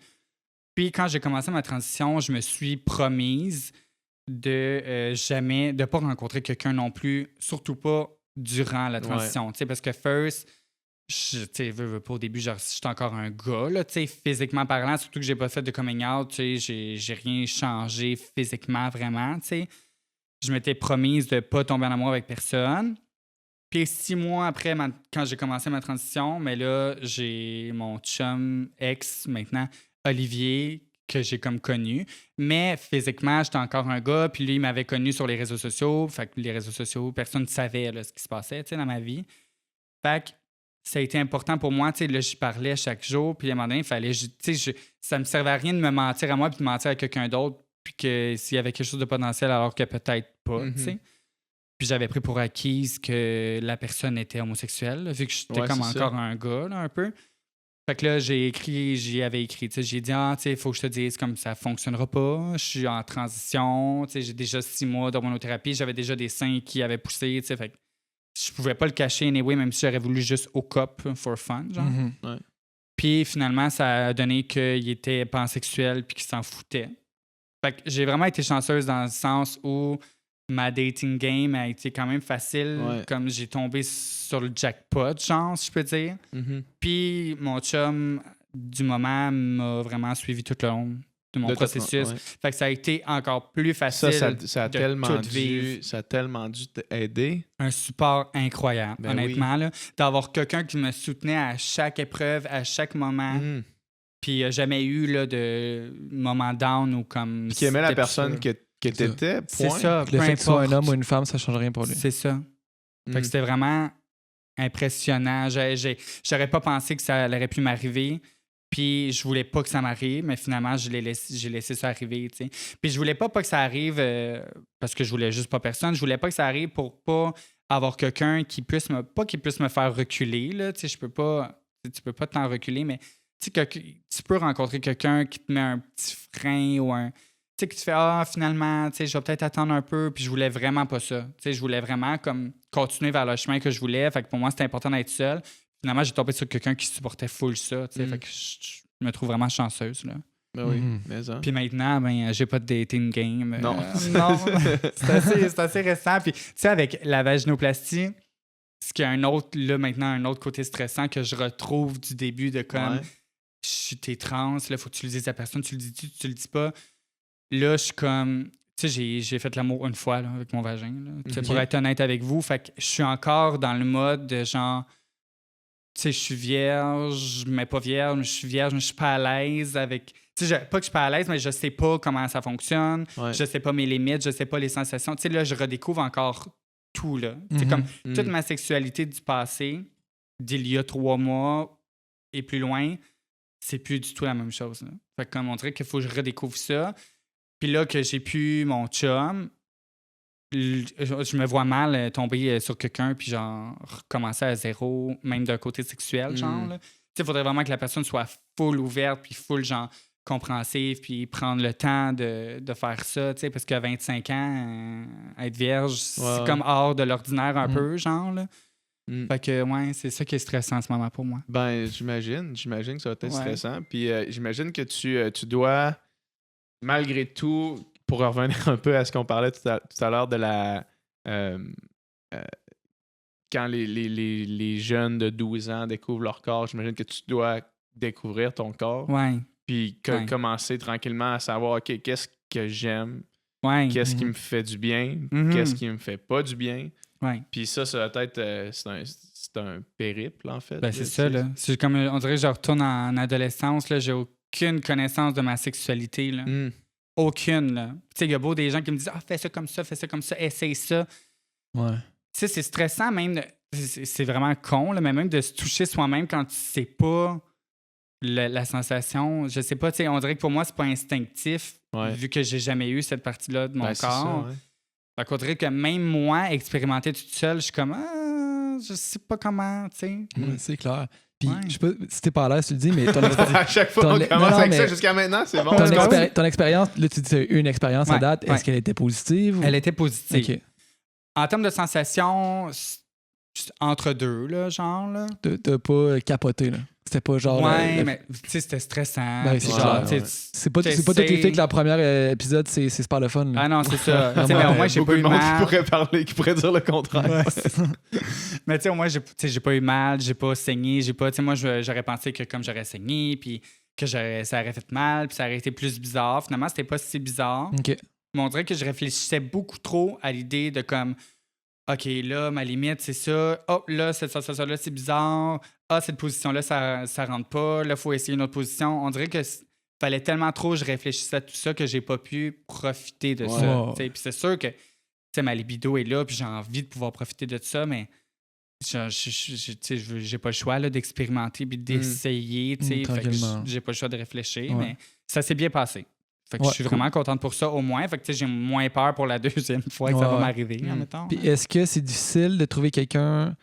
Puis quand j'ai commencé ma transition, je me suis promise de jamais, de pas rencontrer quelqu'un non plus, surtout pas durant la transition. Tu sais, parce que first... Tu sais, veux pas, au début, genre, j'étais encore un gars, là, tu sais, physiquement parlant, surtout que j'ai pas fait de coming out, tu sais, j'ai rien changé physiquement, vraiment, tu sais. Je m'étais promise de pas tomber en amour avec personne. Puis 6 mois après, quand j'ai commencé ma transition, mais là, j'ai mon chum ex, maintenant, Olivier, que j'ai comme connu. Mais physiquement, j'étais encore un gars, puis lui, il m'avait connu sur les réseaux sociaux. Fait que les réseaux sociaux, personne ne savait là, ce qui se passait, tu sais, dans ma vie. Fait que ça a été important pour moi, tu sais, là, j'y parlais chaque jour, puis à un moment donné, il fallait, tu sais, ça me servait à rien de me mentir à moi puis de mentir à quelqu'un d'autre, puis que s'il y avait quelque chose de potentiel alors que peut-être pas, tu sais. Puis j'avais pris pour acquise que la personne était homosexuelle, là, vu que j'étais comme encore un gars, là, un peu. Fait que là, j'y avais écrit, tu sais, j'ai dit, tu sais, il faut que je te dise comme ça fonctionnera pas, je suis en transition, tu sais, j'ai déjà 6 mois d'hormonothérapie, j'avais déjà des seins qui avaient poussé, tu sais, fait que je pouvais pas le cacher anyway, même si j'aurais voulu juste au cop for fun, genre. Ouais. Puis finalement, ça a donné qu'il était pansexuel puis qu'il s'en foutait. Fait que j'ai vraiment été chanceuse dans le sens où ma dating game a été quand même facile. Ouais. Comme j'ai tombé sur le jackpot, genre, si je peux dire. Puis mon chum, du moment, m'a vraiment suivi tout le long de mon processus. Fait que ça a été encore plus facile ça a de tellement tout vivre. Ça a tellement dû t'aider. Un support incroyable, Ben honnêtement. Là, d'avoir quelqu'un qui me soutenait à chaque épreuve, à chaque moment. Puis il n'y a jamais eu là, de moment down ou comme... Puis qui aimait la personne que t'étais, point. C'est ça, Le peu fait que tu sois un importe. homme ou une femme, ça change rien pour lui. C'est ça. Fait que c'était vraiment impressionnant. J'aurais pas pensé que ça aurait pu m'arriver. Puis je voulais pas que ça m'arrive, mais finalement, j'ai laissé ça arriver, tu sais. Puis je voulais pas que ça arrive parce que je voulais juste pas personne. Je voulais pas que ça arrive pour pas avoir quelqu'un qui puisse me faire reculer, là. Tu sais, tu peux pas t'en reculer, mais tu sais, tu peux rencontrer quelqu'un qui te met un petit frein ou un... Tu sais, que tu fais « finalement, tu sais, je vais peut-être attendre un peu. » Puis je voulais vraiment pas ça. Tu sais, je voulais vraiment comme continuer vers le chemin que je voulais. Fait que pour moi, c'était important d'être seul. Finalement, j'ai tombé sur quelqu'un qui supportait full ça. Tu sais, fait que je me trouve vraiment chanceuse, là. Ben oui, mais ça. Puis maintenant, j'ai pas de dating game. Non. Non, c'est assez récent. Puis tu sais, avec la vaginoplastie, ce qui a un autre côté stressant que je retrouve du début de comme t'es trans, là, faut que tu le dises à personne, tu le dis-tu, tu le dis pas. Là, je suis comme... Tu sais, j'ai fait l'amour une fois là, avec mon vagin. Là. Pour être honnête avec vous, fait que je suis encore dans le mode de genre... Tu sais, je suis vierge, mais pas vierge, je suis vierge, mais je suis pas à l'aise avec... Tu sais, pas que je suis pas à l'aise, mais je sais pas comment ça fonctionne. Ouais. Je sais pas mes limites, je sais pas les sensations. Tu sais, là, je redécouvre encore tout, là. C'est comme toute ma sexualité du passé, d'il y a 3 mois et plus loin, c'est plus du tout la même chose. Là. Fait que comme on dirait qu'il faut que je redécouvre ça. Puis là que j'ai pu mon chum, je me vois mal tomber sur quelqu'un puis genre recommencer à zéro, même d'un côté sexuel, genre. Tu sais, il faudrait vraiment que la personne soit full ouverte puis full genre compréhensive puis prendre le temps de faire ça, tu sais, parce qu'à 25 ans, être vierge, c'est comme hors de l'ordinaire un peu, genre, là. Fait que, c'est ça qui est stressant en ce moment pour moi. Ben, j'imagine que ça va être stressant. Puis j'imagine que tu dois, malgré tout, pour revenir un peu à ce qu'on parlait tout à l'heure de la... quand les jeunes de 12 ans découvrent leur corps, j'imagine que tu dois découvrir ton corps. Ouais. Puis commencer tranquillement à savoir, OK, qu'est-ce que j'aime? Ouais. Qu'est-ce qui me fait du bien? Qu'est-ce qui me fait pas du bien? Ouais. Puis ça va être... c'est un périple, en fait. Ben, c'est ça, là. C'est comme, on dirait que je retourne en adolescence, là. J'ai aucune connaissance de ma sexualité, là. Aucune, là. Tu sais, il y a beau des gens qui me disent « Ah, fais ça comme ça, essaye ça. » Ouais. Tu sais, c'est stressant même. C'est vraiment con, là, mais même de se toucher soi-même quand tu sais pas la sensation. Je sais pas, tu sais, on dirait que pour moi, c'est pas instinctif, vu que j'ai jamais eu cette partie-là de mon corps. Ça, Fait qu'on dirait que même moi, expérimenter toute seule, je suis comme je sais pas comment, tu sais. C'est clair. Puis, je sais pas si t'es pas à l'aise, tu le dis, mais à chaque fois qu'on commence avec ça jusqu'à maintenant, c'est bon. Ton expérience, là, tu dis une expérience à date, est-ce qu'elle était positive? Elle était positive. Okay. En termes de sensations, entre deux, là, genre. Là. T'as pas capoté, là. C'était pas genre. Mais tu sais, c'était stressant. Ben, c'est genre. C'est pas toutes les filles que le premier épisode, c'est super le fun. Là. Ah non, c'est ça. Mais au moins, j'ai pas eu mal. Qui pourrait dire le contraire. Mais tu sais, au moins, j'ai pas eu mal, j'ai pas saigné, j'ai pas. Tu sais, moi, j'aurais pensé que comme j'aurais saigné, puis que ça aurait fait mal, puis ça aurait été plus bizarre. Finalement, c'était pas si bizarre. OK. Mais on dirait que je réfléchissais beaucoup trop à l'idée de comme. OK, là, ma limite, c'est ça. Oh, là, cette sensation-là, c'est bizarre. Ah, cette position-là, ça rentre pas. Là, il faut essayer une autre position. On dirait que fallait tellement trop que je réfléchissais à tout ça que j'ai pas pu profiter de ça. Puis c'est sûr que ma libido est là, puis j'ai envie de pouvoir profiter de ça, mais j'ai pas le choix là, d'expérimenter puis d'essayer. Fait que j'ai pas le choix de réfléchir, mais ça s'est bien passé. Fait que je suis vraiment contente pour ça, au moins. Fait que j'ai moins peur pour la deuxième fois que ça va m'arriver, admettons. Puis est-ce que c'est difficile de trouver quelqu'un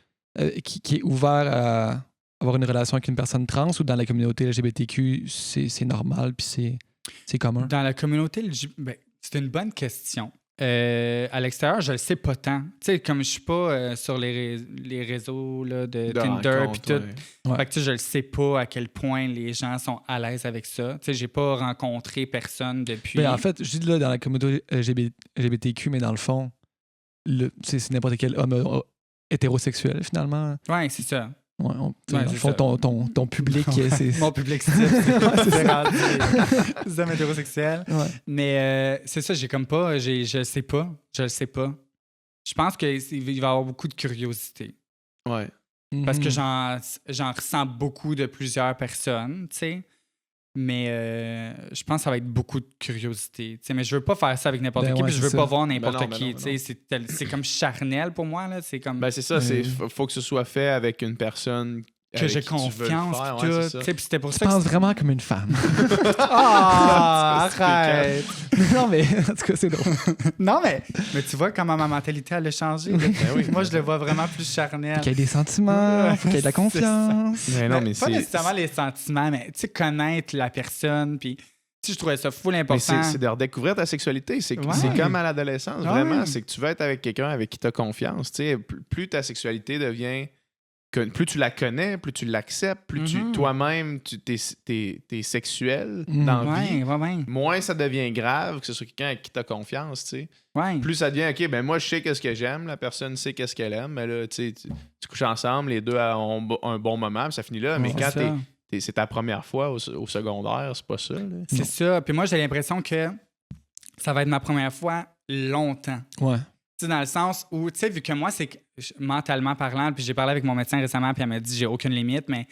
qui est ouvert à avoir une relation avec une personne trans ou dans la communauté LGBTQ, c'est normal puis c'est commun? Dans la communauté LGBT, c'est une bonne question. À l'extérieur, je le sais pas tant. Tu sais, comme je suis pas sur les réseaux là, de Tinder puis tout. Fait que je le sais pas à quel point les gens sont à l'aise avec ça. Tu sais, j'ai pas rencontré personne depuis. Mais en fait, je dis là dans la communauté LGBTQ, mais dans le fond, c'est n'importe quel homme hétérosexuel finalement. Ouais, c'est ça. Ouais, dans le fond, ton public, c'est... Mon public, c'est des hommes hétérosexuels. Ouais. Mais c'est ça, j'ai comme pas... Je sais pas. Je pense qu'il va y avoir beaucoup de curiosité. Ouais. Parce que j'en ressens beaucoup de plusieurs personnes, tu sais. Mais je pense que ça va être beaucoup de curiosité. Mais je veux pas faire ça avec n'importe qui, puis je veux pas voir n'importe qui. C'est comme charnel pour moi. Là. C'est comme... c'est ça. Faut que ce soit fait avec une personne que j'ai confiance. Puis c'était pour ça que tu penses vraiment comme une femme. Arrête! Non, mais en tout cas, c'est drôle. Non, mais tu vois comment ma mentalité elle a changé. Moi, je le vois vraiment plus charnel. Faut qu'il y ait des sentiments, faut qu'il y ait de la confiance. Mais non, mais pas nécessairement les sentiments, mais connaître la personne, puis je trouvais ça full important. C'est de redécouvrir ta sexualité. C'est comme à l'adolescence, vraiment. C'est que tu veux être avec quelqu'un avec qui tu as confiance. Plus ta sexualité devient... Plus tu la connais, plus tu l'acceptes, plus toi-même, t'es sexuel dans la vie, moins ça devient grave que ce soit quelqu'un avec qui tu as confiance. Plus ça devient, OK, moi, je sais qu'est-ce que j'aime, la personne sait qu'est-ce qu'elle aime, mais là, tu couches ensemble, les deux ont un bon moment, puis ça finit là. Mais quand c'est ta première fois au secondaire, c'est pas ça. Là. C'est ça. Puis moi, j'ai l'impression que ça va être ma première fois longtemps. Ouais. Dans le sens où, tu sais, vu que moi, c'est mentalement parlant, puis j'ai parlé avec mon médecin récemment, puis elle m'a dit j'ai aucune limite, mais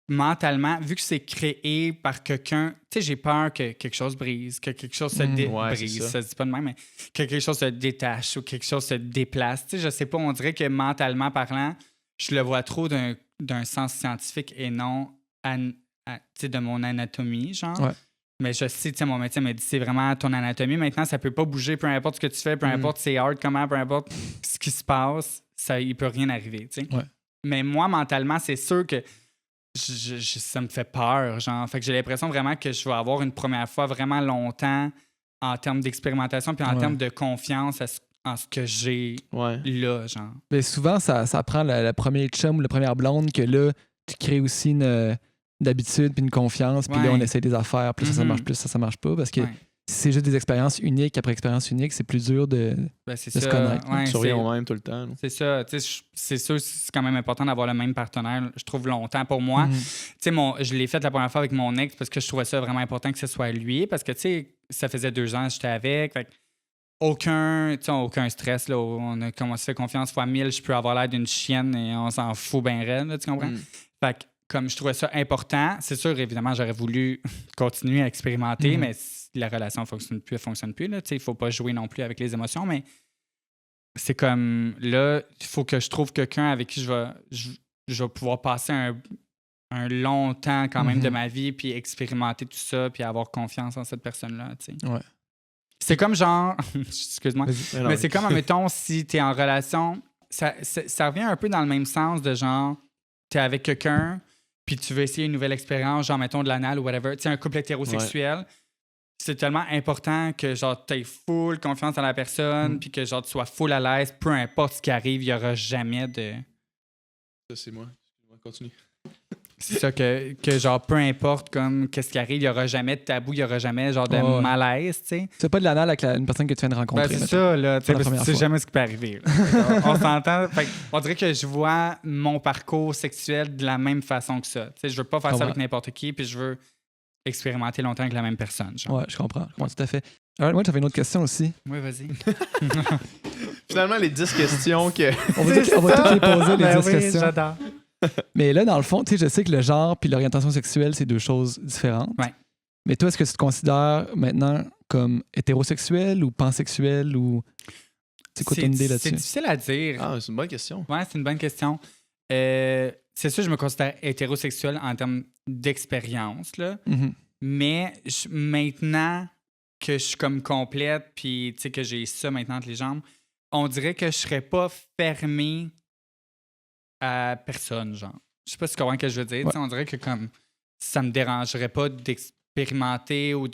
mentalement, vu que c'est créé par quelqu'un, tu sais, j'ai peur que quelque chose brise, que quelque chose se brise, ça se dit pas de même, mais que quelque chose se détache ou quelque chose se déplace. Tu sais, je sais pas, on dirait que mentalement parlant, je le vois trop d'un sens scientifique et non de mon anatomie, genre. Ouais. Mais je sais, tu sais, mon médecin m'a dit c'est vraiment ton anatomie. Maintenant, ça peut pas bouger, peu importe ce que tu fais, peu importe c'est hard comment, peu importe ce qui se passe, il peut rien arriver, tu sais. Ouais. Mais moi, mentalement, c'est sûr que ça me fait peur, genre. Fait que j'ai l'impression vraiment que je vais avoir une première fois vraiment longtemps en termes d'expérimentation puis en termes de confiance en ce que j'ai là, genre. Mais souvent, ça prend le premier chum ou la première blonde que là, tu crées aussi d'habitude puis une confiance, puis là, on essaie des affaires, puis ça marche plus, ça marche pas, parce que si c'est juste des expériences uniques après expérience unique, c'est plus dur de se connaître. Tu reviens au même tout le temps. Là. C'est ça. C'est sûr, c'est quand même important d'avoir le même partenaire, je trouve, longtemps pour moi. Tu sais, je l'ai fait la première fois avec mon ex parce que je trouvais ça vraiment important que ce soit lui, parce que, tu sais, ça faisait 2 ans que j'étais avec. Fait aucun stress. Là, on a commencé à faire confiance fois 1000, je peux avoir l'air d'une chienne et on s'en fout bien raide, là, tu comprends? Fait que comme je trouvais ça important, c'est sûr, évidemment, j'aurais voulu continuer à expérimenter, mais si la relation ne fonctionne plus, elle ne fonctionne plus. Il ne faut pas jouer non plus avec les émotions, mais c'est comme là, il faut que je trouve quelqu'un avec qui je vais pouvoir passer un long temps quand même de ma vie, puis expérimenter tout ça, puis avoir confiance en cette personne-là. Ouais. C'est comme genre, excuse-moi, mais c'est comme, admettons, si tu es en relation, ça revient un peu dans le même sens de genre, tu es avec quelqu'un, puis tu veux essayer une nouvelle expérience, genre, mettons, de l'anal ou whatever. Tu sais, un couple hétérosexuel, c'est tellement important que, genre, tu aies full confiance dans la personne, puis que, genre, tu sois full à l'aise, peu importe ce qui arrive, il n'y aura jamais de... Ça, c'est moi. Continue. C'est ça, que genre, peu importe comme qu'est-ce qui arrive, il n'y aura jamais de tabou, il n'y aura jamais genre de malaise, tu sais. C'est pas de l'anal avec une personne que tu viens de rencontrer. Ben, c'est ça, là, tu sais, jamais ce qui peut arriver. On s'entend. Fait on dirait que je vois mon parcours sexuel de la même façon que ça. Tu sais, je veux pas faire ça avec n'importe qui, puis je veux expérimenter longtemps avec la même personne. Genre. Ouais, je comprends. Tout à fait. Alors, moi, j'avais une autre question aussi. Oui, vas-y. Finalement, les 10 questions que... on va toutes les poser, les 10 oui, questions. J'adore. Mais là, dans le fond, tu sais, je sais que le genre puis l'orientation sexuelle, c'est deux choses différentes. Ouais. Mais toi, est-ce que tu te considères maintenant comme hétérosexuel ou pansexuel ou... C'est quoi ton idée là-dessus? C'est difficile à dire. Ah, c'est une bonne question. Ouais, c'est une bonne question. C'est sûr, je me considère hétérosexuel en termes d'expérience, là. Mais maintenant que je suis comme complète, puis tu sais que j'ai ça maintenant entre les jambes, on dirait que je serais pas fermé à personne, genre. Je sais pas si tu comprends ce que je veux dire. On dirait que comme ça me dérangerait pas d'expérimenter ou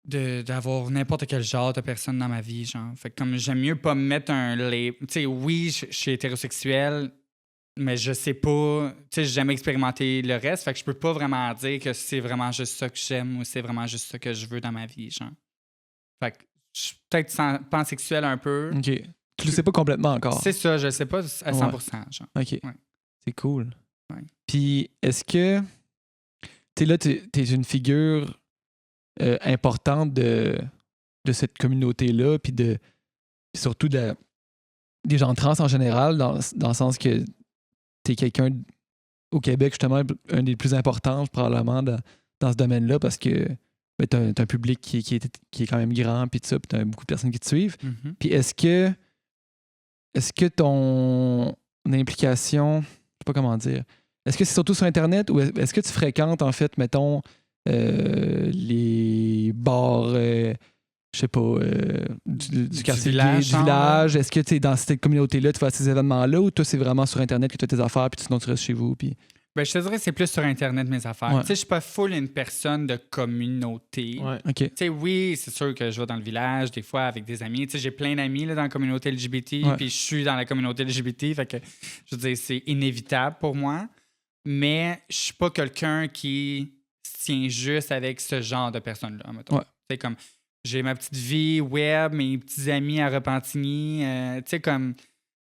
d'avoir n'importe quel genre de personne dans ma vie, genre. Fait que comme j'aime mieux pas me mettre tu sais, oui, je suis hétérosexuel, mais je sais pas, tu sais, j'ai jamais expérimenté le reste, fait que je peux pas vraiment dire que c'est vraiment juste ça que j'aime ou c'est vraiment juste ça que je veux dans ma vie, genre. Fait que je suis peut-être pansexuel un peu. OK. Tu le sais pas complètement encore. C'est ça, je sais pas à 100%, genre. OK. Ouais. C'est cool. Ouais. Puis, est-ce que... Tu sais, là, t'es une figure importante de cette communauté-là, puis surtout des gens trans en général, dans le sens que t'es quelqu'un au Québec, justement, un des plus importants, probablement, dans ce domaine-là, parce que ben, t'as un public qui est quand même grand, puis tout ça, puis t'as beaucoup de personnes qui te suivent. Puis est-ce que ton implication, je sais pas comment dire, est-ce que c'est surtout sur Internet ou est-ce que tu fréquentes, en fait, mettons, les bars, je sais pas, du quartier du village? Est-ce que tu es dans cette communauté-là, tu vas à ces événements-là ou toi, c'est vraiment sur Internet que tu as tes affaires puis sinon tu restes chez vous? Puis... Ben, je te dirais que c'est plus sur Internet, mes affaires. Ouais. Tu sais, je suis pas full une personne de communauté. Ouais. OK. Tu sais, oui, c'est sûr que je vais dans le village, des fois, avec des amis. Tu sais, j'ai plein d'amis là, dans la communauté LGBT, puis je suis dans la communauté LGBT, fait que, je veux dire, c'est inévitable pour moi. Mais je suis pas quelqu'un qui se tient juste avec ce genre de personnes-là, mettons. Ouais. Tu sais, comme, j'ai ma petite vie web, mes petits amis à Repentigny. Tu sais, comme,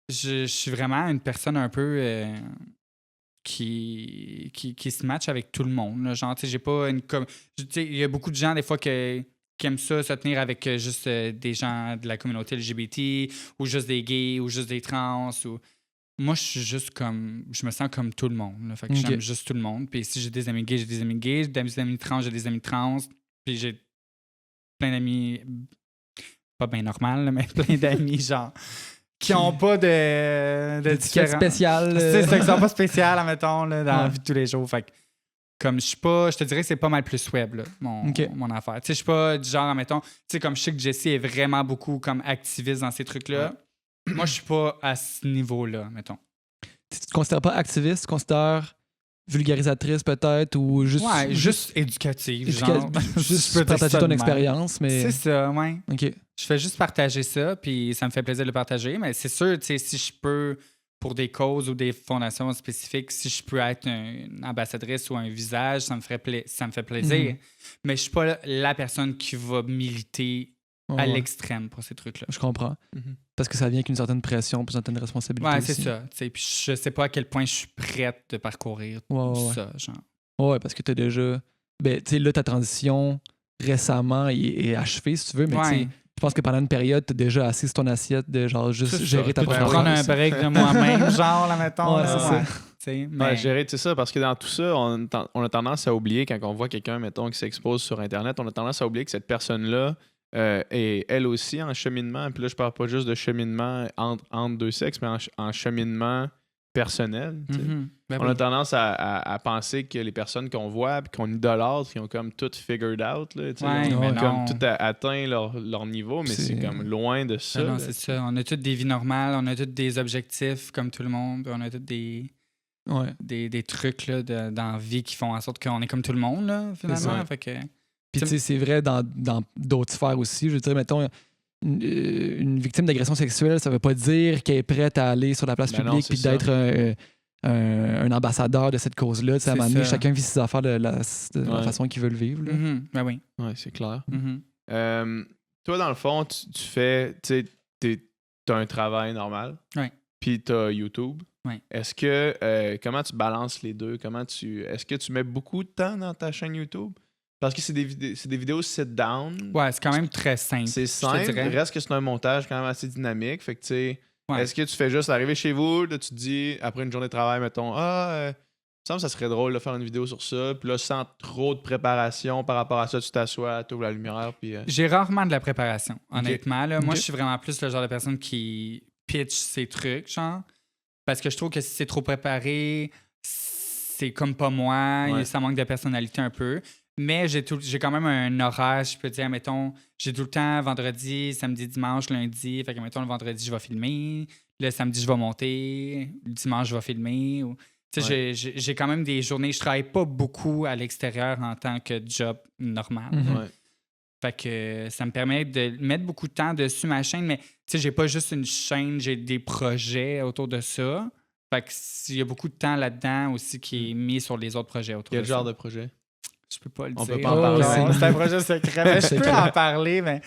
je suis vraiment une personne un peu... qui se match avec tout le monde. Là. Genre, tu sais, j'ai pas une... Tu sais, il y a beaucoup de gens, des fois, qui aiment ça, se tenir avec juste des gens de la communauté LGBT, ou juste des gays, ou juste des trans, ou... Moi, je suis juste comme... Je me sens comme tout le monde. Là. Fait que j'aime juste tout le monde. Puis si j'ai des amis gays, j'ai des amis gays. J'ai des amis trans, j'ai des amis trans. Puis j'ai plein d'amis... Pas bien normal, là, mais plein d'amis, genre... qui n'ont pas de différence spécial. C'est ça, qui sont pas spéciales, admettons, là, dans la vie de tous les jours. Fait que, comme je suis pas, je te dirais que c'est pas mal plus web, là, mon affaire. Tu sais, je suis pas du genre, admettons, tu sais, comme je sais que Jessie est vraiment beaucoup comme activiste dans ces trucs-là. Moi, je suis pas à ce niveau-là, mettons. Tu te considères pas activiste, tu te considères vulgarisatrice peut-être ou juste... Ouais, juste éducative, genre. Juste partager ton expérience, mais... C'est ça, ouais. OK. Je fais juste partager ça, puis ça me fait plaisir de le partager, mais c'est sûr, tu sais, si je peux, pour des causes ou des fondations spécifiques, si je peux être une ambassadrice ou un visage, ça me fait plaisir. Mais je suis pas la personne qui va militer à l'extrême pour ces trucs-là. Je comprends. Parce que ça vient avec une certaine pression, une certaine responsabilité. Ouais, c'est ça. Puis je sais pas à quel point je suis prête de parcourir tout ça, genre. Ouais, parce que t'as déjà... Ben, tu sais, là, ta transition récemment est achevée, si tu veux, mais tu sais, Je pense que pendant une période, t'as déjà assez sur ton assiette de genre juste gérer ta propre prendre un break de moi-même, genre, là, mettons. Ouais, là, c'est mais... gérer, tu sais ça, parce que dans tout ça, on a tendance à oublier, quand on voit quelqu'un, mettons, qui s'expose sur Internet, on a tendance à oublier que cette personne-là est elle aussi en cheminement. Puis là, je parle pas juste de cheminement entre deux sexes, mais en cheminement personnel. Ben on a tendance à penser que les personnes qu'on voit et qu'on idolâtre, qui ont comme tout figured out, là, ils ont comme tout atteint leur niveau, mais c'est comme loin de ça. Non, c'est ça. On a toutes des vies normales, on a tous des objectifs comme tout le monde, on a tous des trucs là, dans la vie qui font en sorte qu'on est comme tout le monde, là, finalement. Fait que... Puis tu sais, c'est vrai dans d'autres sphères aussi. Je veux dire, mettons, une victime d'agression sexuelle, ça veut pas dire qu'elle est prête à aller sur la place publique puis d'être un ambassadeur de cette cause-là. À un moment donné, chacun vit ses affaires de la façon qu'il veut le vivre. Là. Ben oui. Oui, c'est clair. Toi, dans le fond, tu fais... T'as un travail normal. Oui. Puis t'as YouTube. Oui. Est-ce que... comment tu balances les deux? Est-ce que tu mets beaucoup de temps dans ta chaîne YouTube? Parce que c'est des vidéos sit-down. Ouais, c'est quand même très simple. C'est simple. Reste que c'est un montage quand même assez dynamique. Fait que, tu sais, est-ce que tu fais juste arriver chez vous, là, tu te dis, après une journée de travail, mettons, il me semble que ça serait drôle de faire une vidéo sur ça. Puis là, sans trop de préparation par rapport à ça, tu t'assois, tu ouvres la lumière. Puis, J'ai rarement de la préparation, honnêtement. Là. Moi, je suis vraiment plus le genre de personne qui pitch ses trucs, genre. Parce que je trouve que si c'est trop préparé, c'est comme pas moi. Ouais. Ça manque de personnalité un peu. Mais j'ai quand même un horaire, je peux dire, mettons, j'ai tout le temps vendredi, samedi, dimanche, lundi. Fait que, mettons, le vendredi, je vais filmer. Le samedi, je vais monter. Le dimanche, je vais filmer. Tu sais, j'ai quand même des journées. Je travaille pas beaucoup à l'extérieur en tant que job normal. Fait que ça me permet de mettre beaucoup de temps dessus ma chaîne. Mais, tu sais, j'ai pas juste une chaîne, j'ai des projets autour de ça. Fait que il y a beaucoup de temps là-dedans aussi qui est mis sur les autres projets autour de ça. Quel genre de projet? Je peux pas le On dire. peut pas en parler. C'est un projet secret. Mais je peux en parler, mais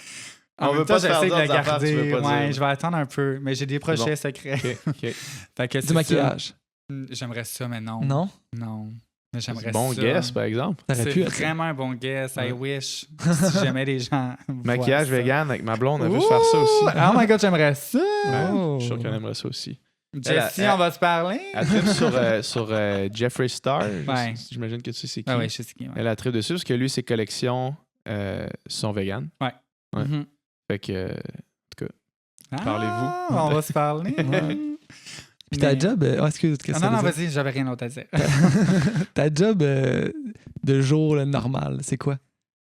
on veut pas j'essaie de le garder. Dire. Je vais attendre un peu, mais j'ai des projets secrets. Okay. Fait que du maquillage. J'aimerais ça, mais non. Non? Non. Mais j'aimerais ça. Bon guess, par exemple. C'est vraiment un bon guess. I wish. Si jamais les gens. Maquillage vegan avec ma blonde, elle veut se faire ça aussi. Oh my god, j'aimerais ça. Je suis sûr qu'elle aimerait ça aussi. Jessie, on va se parler. Elle tripe sur Jeffree Star. Ouais. J'imagine que tu sais c'est qui. Ah oui, je sais qui. Ouais. Elle a tripe dessus parce que lui, ses collections sont véganes. Ouais. Fait que, en tout cas, parlez-vous. On va se parler. Puis ta job... excuse, non, vas-y, j'avais rien d'autre à dire. Ta job de jour normal, c'est quoi?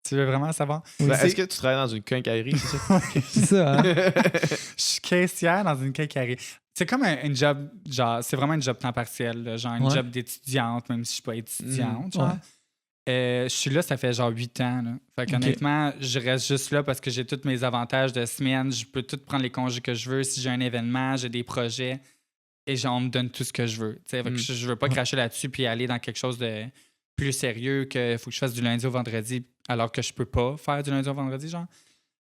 Tu veux vraiment savoir? Est-ce que tu travailles dans une quincaillerie, c'est ça? C'est ça, hein? Je suis caissière dans une quincaillerie. C'est comme un job, genre, c'est vraiment un job temps partiel, là, genre un job d'étudiante, même si je suis pas étudiante. Genre. Je suis là, ça fait genre 8 ans. Là. Fait qu'honnêtement, je reste juste là parce que j'ai tous mes avantages de semaine. Je peux tout prendre les congés que je veux. Si j'ai un événement, j'ai des projets et genre, on me donne tout ce que je veux. Fait que je veux pas cracher là-dessus puis aller dans quelque chose de plus sérieux qu'il faut que je fasse du lundi au vendredi alors que je peux pas faire du lundi au vendredi, genre.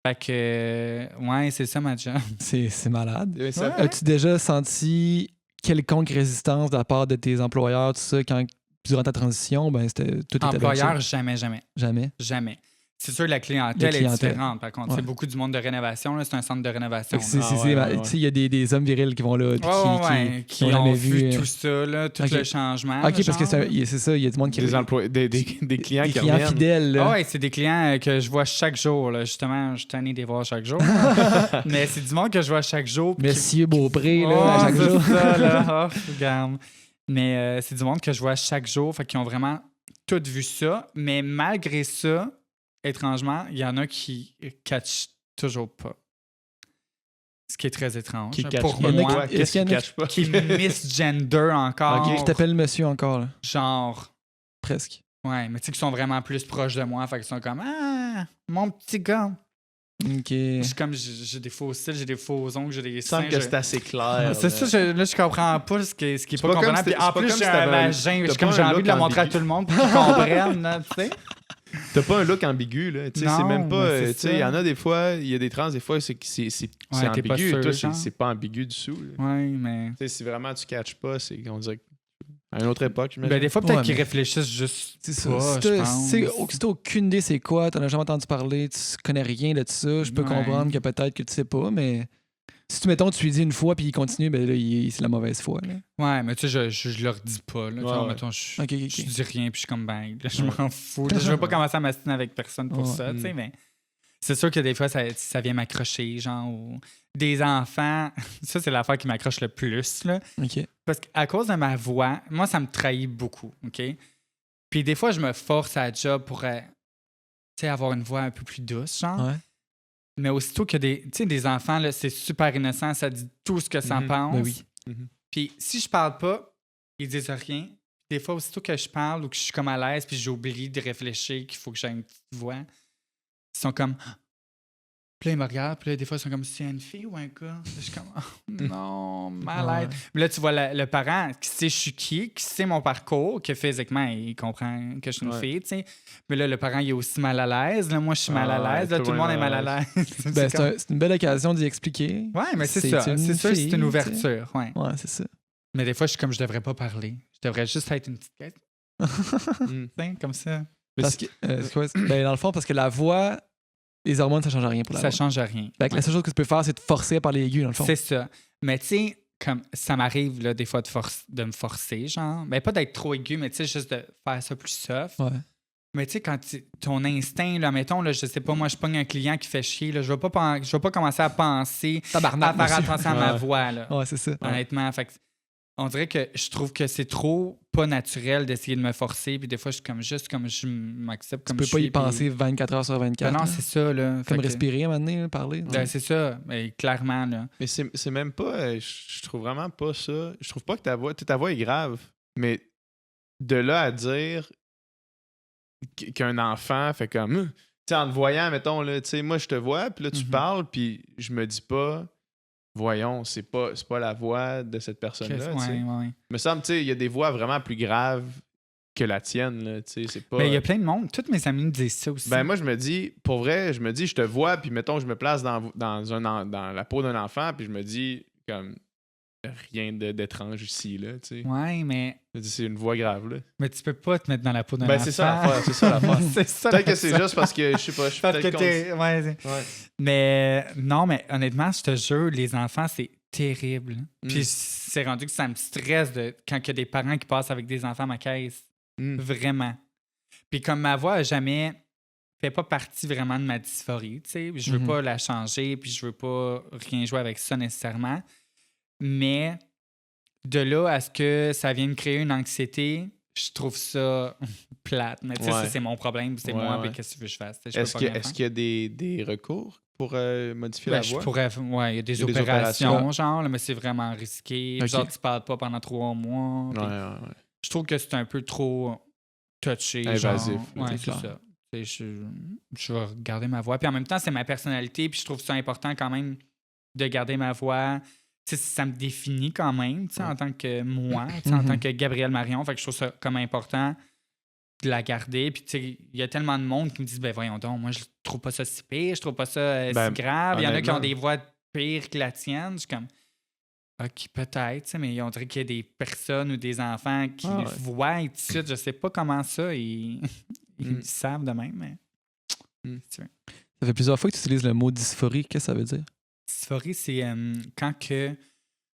Fait que, ouais, c'est ça ma job. C'est malade. As-tu déjà senti quelconque résistance de la part de tes employeurs, tout ça, quand durant ta transition, ben c'était tout était employeur, jamais. Jamais. C'est sûr que la clientèle est différente, par contre. C'est beaucoup du monde de rénovation. Là, c'est un centre de rénovation. Il y a des hommes virils qui vont là qui ont vu tout ça, là, tout le changement. OK, parce que c'est ça, il y a du monde qui... Des clients qui reviennent. Fidèles. Oui, c'est des clients que je vois chaque jour. Là. Justement, je suis tanné de les voir chaque jour. Mais c'est du monde que je vois chaque jour. Monsieur Beaupré, là, à chaque jour. C'est ça, là. Regarde. Mais c'est du monde que je vois chaque jour. Fait qu'ils ont vraiment tout vu ça. Mais malgré ça, étrangement, il y en a qui catchent toujours pas. Ce qui est très étrange. Qui catch pour pas. moi, Qu'est-ce qui catch pas? Qui misgender encore. Qui t'appelle monsieur encore, là. Genre. Presque. Ouais, mais tu sais qu'ils sont vraiment plus proches de moi. Fait qu'ils sont comme, mon petit gars. OK. J'ai des faux cils, j'ai des faux ongles, j'ai des seins. Il semble que c'est assez clair. C'est ça, je comprends pas ce qui est pas comprenable. Puis en plus, j'ai un vagin. J'ai envie de le montrer à tout le monde pour qu'ils comprennent, tu sais. T'as pas un look ambigu, là. C'est même pas. Il y en a des fois, il y a des trans, des fois, c'est ambigu. Toi, c'est pas ambigu du tout. Oui, mais. Si vraiment tu catches pas, on dirait que À une autre époque, j'imagine. Ben, des fois, peut-être Ouais, qu'ils mais- réfléchissent juste C'est ça. pas, Si je pense. t'as aucune idée c'est quoi, t'en as jamais entendu parler, tu connais rien de ça, je peux Ouais. comprendre que peut-être que tu sais pas, mais si tu, mettons, tu lui dis une fois puis il continue, ben là, c'est la mauvaise foi. Là. Ouais, mais tu sais, je leur dis pas. Là, tu vois, Ouais. mettons, je Ok. dis rien, puis je suis comme, ben, là, je m'en fous. Là, je veux pas commencer à m'astiner avec personne pour Ouais. ça, tu sais, mais c'est sûr que des fois, ça vient m'accrocher, genre, ou des enfants. Ça, c'est l'affaire qui m'accroche le plus, là. Ok. Parce qu'à cause de ma voix, moi, ça me trahit beaucoup, OK? Puis des fois, je me force à la job pour, tu sais, avoir une voix un peu plus douce, genre. Ouais. Mais aussitôt que des enfants, là, c'est super innocent, ça dit tout ce que ça Mhm. pense. Ben oui. Puis si je parle pas, ils disent rien. Des fois, aussitôt que je parle ou que je suis comme à l'aise, puis j'oublie de réfléchir qu'il faut que j'ai une petite voix, ils sont comme... Puis là, ils me regardent, puis là, des fois, ils sont comme, c'est une fille ou un gars? Je suis comme, oh, non, malade. Ouais. Mais là, tu vois le parent qui sait je suis qui sait mon parcours, que physiquement, il comprend que je suis une Ouais. fille, tu sais. Mais là, le parent, il est aussi mal à l'aise. Là, moi, je suis mal à Ah, l'aise. ouais, Là, tout le monde est mal à l'aise. Ben, c'est une belle occasion d'y expliquer. Ouais, mais c'est C'est ça. une C'est sûr que c'est fille, une tu ouverture. Ouais. Ouais, c'est ça. Mais des fois, je suis comme, je devrais pas parler. Je devrais juste être une petite quête. Mm. Tu sais, comme ça. Mais Parce que, c'est quoi? Ben, dans le fond, parce que la voix, les hormones, ça change rien pour la Ça voix. change rien. Fait que la seule chose que tu peux faire, c'est de forcer par les aigus, dans le fond. C'est ça. Mais tu sais, comme ça m'arrive là, des fois de me forcer, genre. Mais pas d'être trop aigu, mais tu sais, juste de faire ça plus soft. Ouais. Mais tu sais, quand ton instinct, là, mettons, là, je sais pas, moi, je pogne un client qui fait chier, là, je vais pas commencer à penser, à Tabarnak, faire monsieur. attention à ma Ouais. voix, là. Ouais, c'est ça. Honnêtement. Fait que on dirait que je trouve que c'est trop pas naturel d'essayer de me forcer, puis des fois, je suis comme juste comme je m'accepte comme Tu peux je pas suis. y penser 24 heures sur 24. Ben non, là. c'est ça, là. Comme Fait que- respirer à un moment donné, là, parler. Ben, c'est ça, mais clairement, là. Mais c'est même pas. Je trouve vraiment pas ça. Je trouve pas que ta voix est grave. Mais de là à dire qu'un enfant fait comme. Tu sais, en te voyant, mettons, là, tu sais, moi, je te vois, puis là, tu Mhm. parles, puis je me dis pas. Voyons, c'est pas la voix de cette personne-là. tu sais. Ouais. Il me semble, tu sais, il y a des voix vraiment plus graves que la tienne, là, tu sais, c'est pas... Ben, il y a plein de monde. Tous mes amis me disent ça aussi. Ben moi, je me dis, pour vrai, je te vois, puis mettons, je me place dans la peau d'un enfant, puis je me dis, comme, rien d'étrange ici, là, tu sais. Ouais, mais Je me dis, c'est une voix grave, là. tu peux pas te mettre dans la peau d'un Ben enfant. c'est ça l'affaire, c'est ça l'affaire. C'est ça Peut-être que l'affaire. c'est juste parce que, je sais pas, je suis Parce que peut-être t'es... Ouais, Ouais. mais non, mais honnêtement, je te jure, les enfants, c'est terrible. Mm. Puis c'est rendu que ça me stresse quand il y a des parents qui passent avec des enfants à ma caisse. Mm. Vraiment. Puis comme ma voix a jamais fait pas partie vraiment de ma dysphorie, tu sais, je veux Mhm. pas la changer, puis je veux pas rien jouer avec ça nécessairement. Mais de là à ce que ça vienne créer une anxiété, je trouve ça plate. Mais tu sais, ça, Ouais. c'est mon problème, c'est Ouais, moi, ouais. puis qu'est-ce que tu veux que je fasse? Tu sais, je peux Est-ce pas que- rien est-ce faire. qu'il y a des recours pour modifier Ben, la je voix? pourrais. Ouais, il y a des Il y a des opérations, opérations. genre, là, mais c'est vraiment risqué. Ok. Genre, tu parles pas pendant 3 mois. Ouais, puis ouais. Je trouve que c'est un peu trop touché. Invasif, Genre. là, Ouais, c'est c'est clair. ça. Tu sais, je vais regarder ma voix. Puis en même temps, c'est ma personnalité, puis je trouve ça important quand même de garder ma voix. Tu sais, ça me définit quand même, tu sais, en tant que moi, tu sais, en Mhm. tant que Gabriel Marion. Fait que je trouve ça comme important de la garder. Puis tu sais, il y a tellement de monde qui me disent, ben voyons donc, moi, je trouve pas ça si pire, je trouve pas ça Ben, si grave. Il y en a qui ont honnêtement. des voix pires que la tienne. Je suis comme, OK, peut-être, tu sais, mais on dirait qu'il y a des personnes ou des enfants qui Ah ouais. voient et tout de suite. Je sais pas comment ça, ils Mm. savent de même, mais. Mm. Tu vois. Ça fait plusieurs fois que tu utilises le mot dysphorie. Qu'est-ce que ça veut dire? Dysphorie, c'est quand que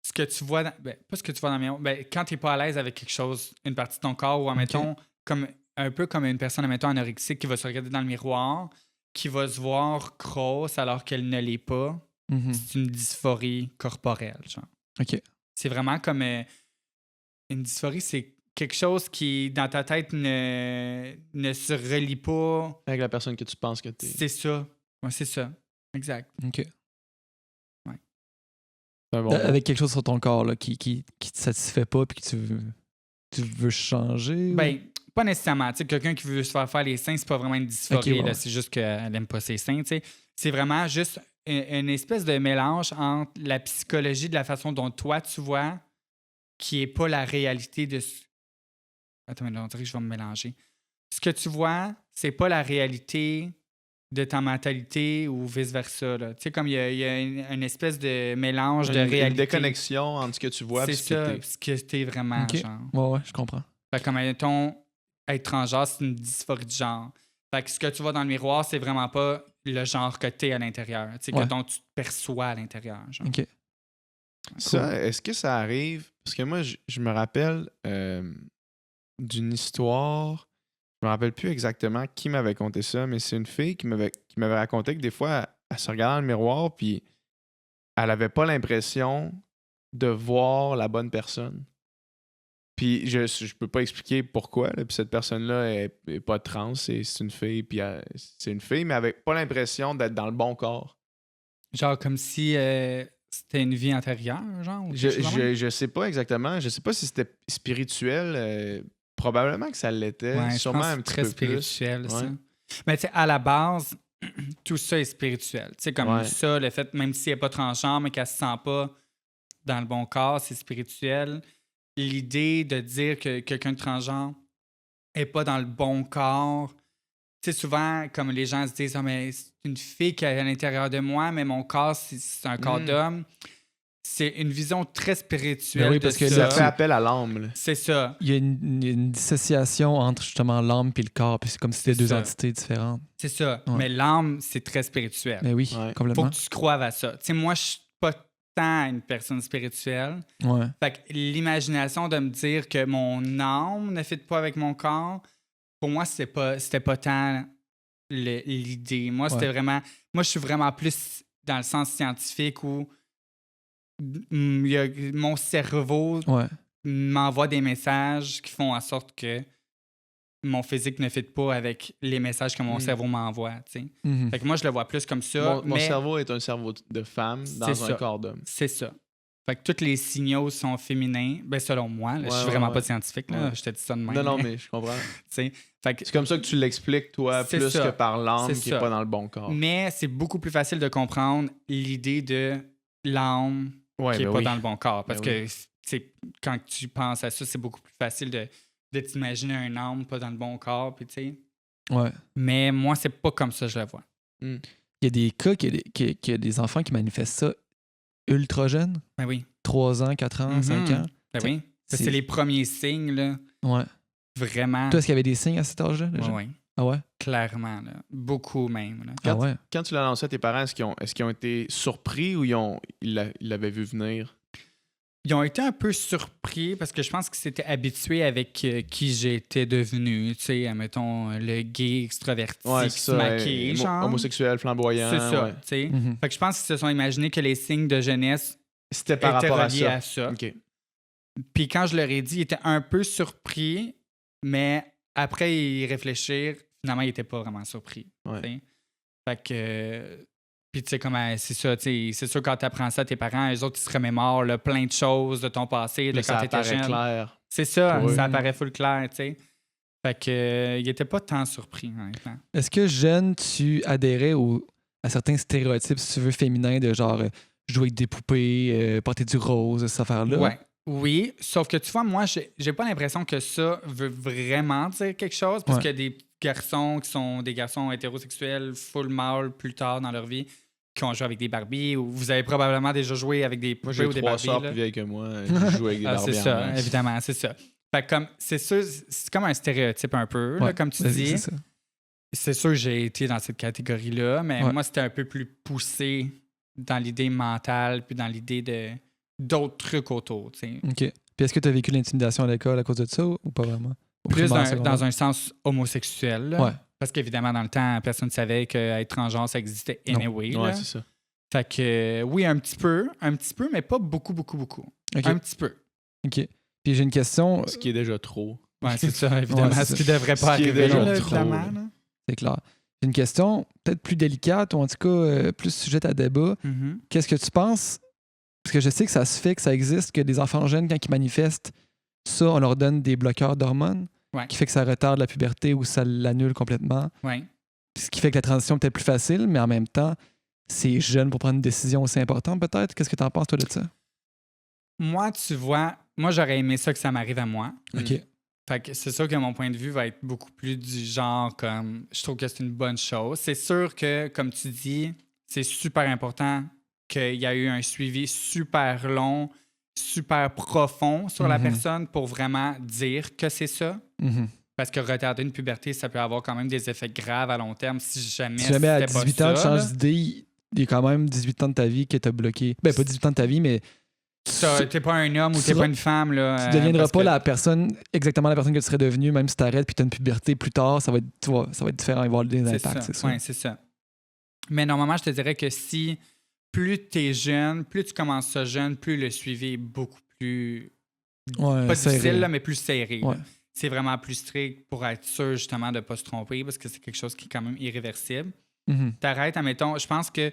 ce que tu vois, ben, pas ce que tu vois dans le miroir, ben, quand tu n'es pas à l'aise avec quelque chose, une partie de ton corps, ou admettons, comme, un peu comme une personne, admettons, anorexique qui va se regarder dans le miroir, qui va se voir grosse alors qu'elle ne l'est pas, Mhm. c'est une dysphorie corporelle, genre. OK. C'est vraiment comme une dysphorie, c'est quelque chose qui, dans ta tête, ne se relie pas. Avec la personne que tu penses que t'es. C'est ça. Ouais, c'est ça. Exact. OK. C'est un bon mot. Avec quelque chose sur ton corps là, qui te satisfait pas puis que tu veux changer? ou- Ben, pas nécessairement. Tu sais, quelqu'un qui veut se faire les seins, c'est pas vraiment une dysphorie. Ok, ouais. Là, c'est juste qu'elle aime pas ses seins. Tu sais. C'est vraiment juste une espèce de mélange entre la psychologie de la façon dont toi tu vois, qui est pas la réalité de ce... Attends, mais là, on dirait que je vais me mélanger. Ce que tu vois, c'est pas la réalité de ta mentalité ou vice-versa. Tu sais, comme il y a une espèce de mélange de réalité. Une déconnexion entre ce que tu vois et ce que t'es vraiment, genre. Ouais, je comprends. Fait que, comme, mettons, être transgenre, c'est une dysphorie de genre. Fait que ce que tu vois dans le miroir, c'est vraiment pas le genre que t'es à l'intérieur. Tu sais, dont tu te perçois à l'intérieur, genre. OK. Ça, est-ce que ça arrive? Parce que moi, je me rappelle d'une histoire. Je me rappelle plus exactement qui m'avait conté ça, mais c'est une fille qui m'avait raconté que des fois, elle se regardait dans le miroir puis elle avait pas l'impression de voir la bonne personne. Puis je peux pas expliquer pourquoi. Là. Puis cette personne-là est pas trans, c'est une fille, puis c'est une fille, mais elle avait pas l'impression d'être dans le bon corps. Genre comme si c'était une vie antérieure, genre? Je sais pas exactement. Je sais pas si c'était spirituel. Probablement que ça l'était. Ouais, sûrement je pense un que petit c'est peu très spirituel, plus. ça. Ouais. Mais tu sais, à la base, tout ça est spirituel. Tu sais, comme ça, le fait, même si elle n'est pas transgenre, mais qu'elle se sent pas dans le bon corps, c'est spirituel. L'idée de dire que quelqu'un de transgenre n'est pas dans le bon corps, tu sais, souvent, comme les gens se disent, mais c'est une fille qui est à l'intérieur de moi, mais mon corps, c'est un corps d'homme. C'est une vision très spirituelle. Oui, parce que ça fait appel à l'âme. Là. C'est ça. Il y a une dissociation entre justement l'âme et le corps, puis c'est comme si c'était deux entités différentes. C'est ça. Ouais. Mais l'âme, c'est très spirituel. Mais oui, complètement. Faut que tu croives à ça. Tu sais, moi, je suis pas tant une personne spirituelle. Ouais. Fait que l'imagination de me dire que mon âme ne fit pas avec mon corps, pour moi, c'était pas tant l'idée. Moi, c'était vraiment... Moi, je suis vraiment plus dans le sens scientifique où mon cerveau m'envoie des messages qui font en sorte que mon physique ne fit pas avec les messages que mon cerveau m'envoie. Fait que moi, je le vois plus comme ça. Mon cerveau est un cerveau de femme dans un corps d'homme. C'est ça. Fait que tous les signaux sont féminins. Ben, selon moi, je suis vraiment pas scientifique. Là, je te dis ça de même. Non, mais je comprends. Fait que, c'est comme ça que tu l'expliques, toi, plus que par l'âme qui n'est pas dans le bon corps. Mais c'est beaucoup plus facile de comprendre l'idée de l'âme qui n'est pas dans le bon corps. Parce que quand tu penses à ça, c'est beaucoup plus facile de t'imaginer un âme pas dans le bon corps. Puis, tu sais. Mais moi, c'est pas comme ça que je le vois. Il y a des cas qu'il y a des enfants qui manifestent ça ultra jeunes. Ben oui. 3 ans, 4 ans, 5 ans. Ben oui. C'est les premiers signes, là. Ouais. Vraiment. Toi, est-ce qu'il y avait des signes à cet âge-là? Oui. Ah ouais? Clairement, là. Beaucoup même. Là. Quand tu l'as annoncé à tes parents, est-ce qu'ils ont été surpris ou ils l'avaient vu venir? Ils ont été un peu surpris parce que je pense qu'ils s'étaient habitués avec qui j'étais devenu. Tu sais, admettons, le gay extraverti qui se maquille, genre. Homosexuel, flamboyant. C'est ça, tu sais. Fait que je pense qu'ils se sont imaginés que les signes de jeunesse c'était par étaient rapport reliés à ça. Okay. Puis quand je leur ai dit, ils étaient un peu surpris, mais après y réfléchir, finalement, ils n'étaient pas vraiment surpris. T'sais. Fait que... Puis, tu sais, comment c'est ça, tu sais, c'est sûr, quand tu apprends ça à tes parents, eux autres, ils se remémorent là, plein de choses de ton passé, de quand tu étais jeune. Clair. C'est ça, ça apparaît full clair, tu sais. Fait que, il était pas tant surpris, honnêtement. Est-ce que jeune, tu adhérais à certains stéréotypes, si tu veux, féminins, de genre jouer avec des poupées, porter du rose, cette affaire-là? Ouais. Oui, sauf que tu vois, moi, j'ai pas l'impression que ça veut vraiment dire quelque chose, parce qu'il y a des garçons qui sont des garçons hétérosexuels, full mâles, plus tard dans leur vie, qui ont joué avec des Barbies, ou vous avez probablement déjà joué avec des poupées ou des Barbies. Moi, j'ai 3 sœurs plus vieilles que moi, qui jouent avec des Barbies. C'est ça, évidemment, c'est ça. Fait que comme, c'est sûr, c'est comme un stéréotype un peu, là, comme tu dis. C'est sûr que j'ai été dans cette catégorie-là, mais moi, c'était un peu plus poussé dans l'idée mentale, puis dans l'idée d'autres trucs autour, tu sais. OK. Puis est-ce que tu as vécu l'intimidation à l'école à cause de ça ou pas vraiment? Plus dans un sens homosexuel, là. Ouais. Parce qu'évidemment, dans le temps, personne ne savait qu'être transgenre, ça existait anyway. Ouais, c'est ça. Fait que oui, un petit peu, mais pas beaucoup. Okay. Un petit peu. OK. Puis j'ai une question. Ce qui est déjà trop. Ouais, c'est ça, évidemment. Ouais, ce qui devrait pas arriver, là, évidemment. Là. C'est clair. J'ai une question peut-être plus délicate ou en tout cas plus sujette à débat. Mm-hmm. Qu'est-ce que tu penses? Parce que je sais que ça se fait, que ça existe, que des enfants jeunes, quand ils manifestent ça, on leur donne des bloqueurs d'hormones qui fait que ça retarde la puberté ou ça l'annule complètement. Ouais. Ce qui fait que la transition est peut-être plus facile, mais en même temps, c'est jeune pour prendre une décision aussi importante peut-être. Qu'est-ce que tu en penses, toi, de ça? Moi, tu vois, j'aurais aimé ça que ça m'arrive à moi. OK. Fait que c'est sûr que mon point de vue va être beaucoup plus du genre comme je trouve que c'est une bonne chose. C'est sûr que, comme tu dis, c'est super important qu'il y a eu un suivi super long, super profond sur la personne pour vraiment dire que c'est ça. Parce que retarder une puberté, ça peut avoir quand même des effets graves à long terme si jamais à 18 ans, tu changes d'idée, il y a quand même 18 ans de ta vie que tu as bloqué. Ben, pas 18 ans de ta vie, mais... T'es pas un homme ou t'es pas une femme. Là, tu deviendras pas exactement la personne que tu serais devenue, même si tu arrêtes puis tu as une puberté plus tard, ça va être différent, il va y avoir des impacts, c'est ça. Oui, c'est ça. Mais normalement, je te dirais que si plus tu es jeune, plus tu commences ça jeune, plus le suivi est beaucoup plus... pas difficile, là, mais plus serré. Ouais. C'est vraiment plus strict pour être sûr, justement, de ne pas se tromper parce que c'est quelque chose qui est quand même irréversible. T'arrêtes, admettons, je pense que